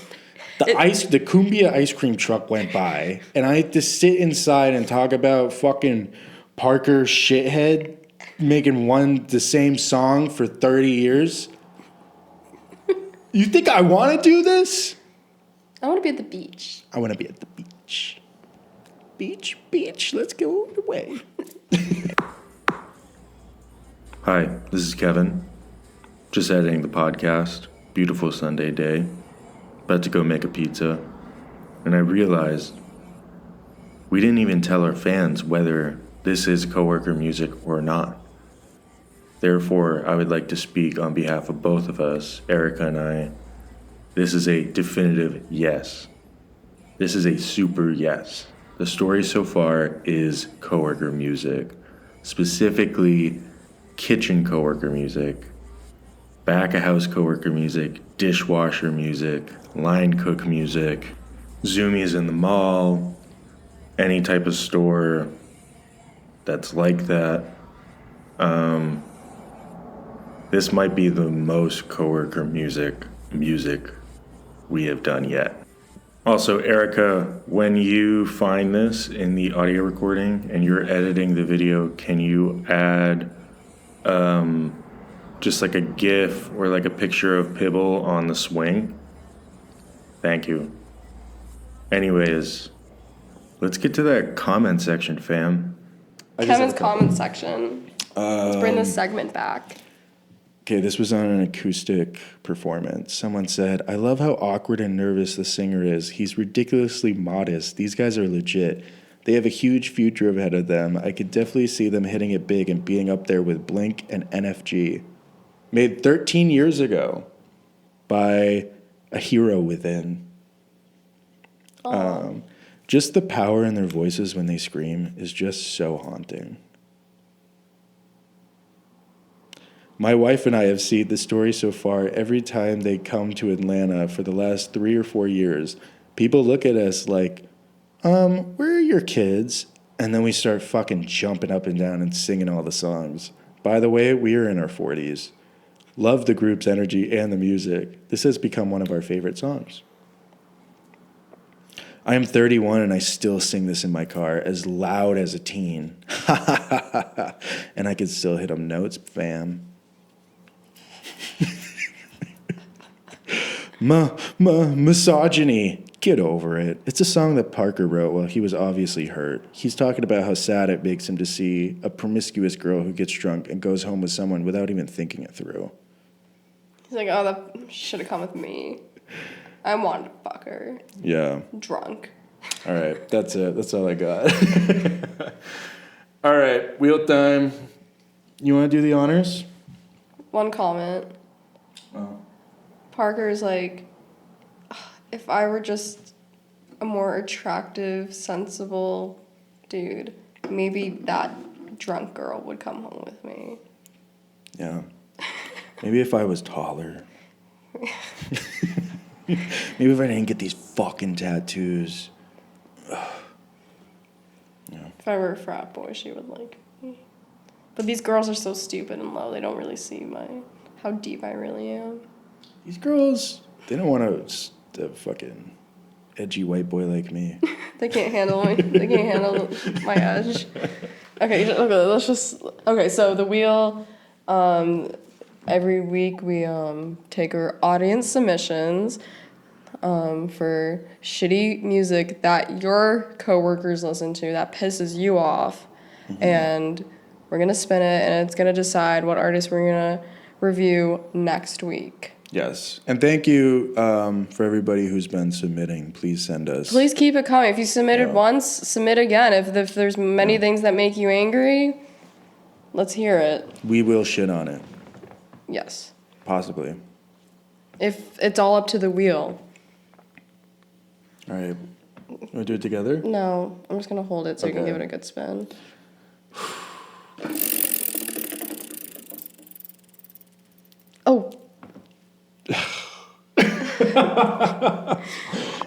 Speaker 1: The Cumbia ice cream truck went by, and I had to sit inside and talk about fucking Parker shithead making the same song for 30 years. You think I want to do this?
Speaker 2: I want to be at the beach.
Speaker 1: I want to be at the beach. Beach, let's go away. Hi, this is Kevin. Just editing the podcast. Beautiful Sunday day. About to go make a pizza. And I realized we didn't even tell our fans whether this is coworker music or not. Therefore, I would like to speak on behalf of both of us, Erica and I. This is a definitive yes. This is a super yes. The story so far is coworker music, specifically kitchen coworker music, back of house coworker music, dishwasher music, line cook music, Zoomies in the mall, any type of store that's like that. This might be the most coworker music we have done yet. Also, Erica, when you find this in the audio recording and you're editing the video, can you add just like a GIF or like a picture of Pibble on the swing? Thank you. Anyways, let's get to that comment section, fam.
Speaker 2: Kevin's comment section. Let's bring this segment back.
Speaker 1: Okay, this was on an acoustic performance. Someone said, I love how awkward and nervous the singer is. He's ridiculously modest. These guys are legit. They have a huge future ahead of them. I could definitely see them hitting it big and being up there with Blink and NFG. Made 13 years ago by a hero within. Just the power in their voices when they scream is just so haunting. My wife and I have seen the story so far. Every time they come to Atlanta for the last 3 or 4 years, people look at us like, where are your kids? And then we start fucking jumping up and down and singing all the songs. By the way, we are in our 40s. Love the group's energy and the music. This has become one of our favorite songs. I am 31 and I still sing this in my car as loud as a teen. And I can still hit them notes, fam. Misogyny. Get over it. It's a song that Parker wrote while he was obviously hurt. He's talking about how sad it makes him to see a promiscuous girl who gets drunk and goes home with someone without even thinking it through.
Speaker 2: He's like, oh, that should have come with me. I wanted to fuck her.
Speaker 1: Yeah.
Speaker 2: Drunk.
Speaker 1: All right. That's it. That's all I got. All right. Wheel time. You want to do the honors?
Speaker 2: One comment.
Speaker 1: Oh.
Speaker 2: Parker's like, if I were just a more attractive, sensible dude, maybe that drunk girl would come home with me.
Speaker 1: Yeah. Maybe if I was taller. Maybe if I didn't get these fucking tattoos. Yeah.
Speaker 2: If I were a frat boy, she would like me. But these girls are so stupid and low, they don't really see how deep I really am.
Speaker 1: These girls, they don't want a fucking edgy white boy like me.
Speaker 2: They can't handle me. They can't handle my edge. Okay, let's just... Okay, so the wheel... every week we take our audience submissions for shitty music that your coworkers listen to that pisses you off, and we're gonna spin it, and it's gonna decide what artist we're gonna review next week.
Speaker 1: Yes, and thank you for everybody who's been submitting. Please send us.
Speaker 2: Please keep it coming. If you submitted once, submit again. If there's many things that make you angry, let's hear it.
Speaker 1: We will shit on it.
Speaker 2: Yes.
Speaker 1: Possibly.
Speaker 2: If it's all up to the wheel.
Speaker 1: All right. Want to do it together?
Speaker 2: No, I'm just gonna hold it so you can
Speaker 1: Okay.
Speaker 2: give it a good spin. Oh.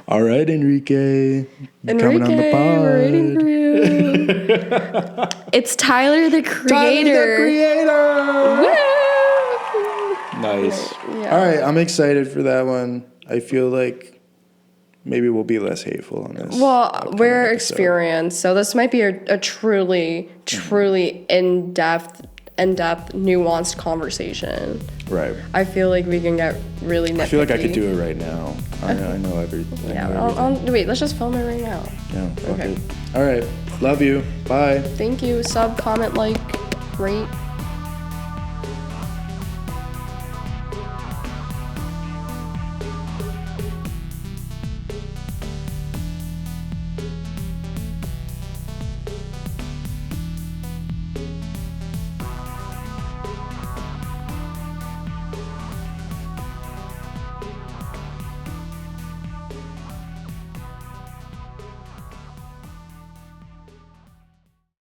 Speaker 1: All right, Enrique. Coming on the pod.
Speaker 2: We're waiting for you. It's Tyler the Creator. Woo!
Speaker 1: Nice.
Speaker 2: Yeah.
Speaker 1: All right, I'm excited for that one. I feel like maybe we'll be less hateful on this.
Speaker 2: Well,
Speaker 1: upcoming
Speaker 2: we're
Speaker 1: episode.
Speaker 2: experienced, so this might be a truly in-depth, nuanced conversation.
Speaker 1: Right.
Speaker 2: I feel like we can get really nitpicky.
Speaker 1: I feel like I could do it right now. I know everything.
Speaker 2: Yeah, wait, let's just film it right now.
Speaker 1: Yeah, fuck
Speaker 2: Okay.
Speaker 1: it. All right. Love you. Bye.
Speaker 2: Thank you. Sub, comment, like, rate.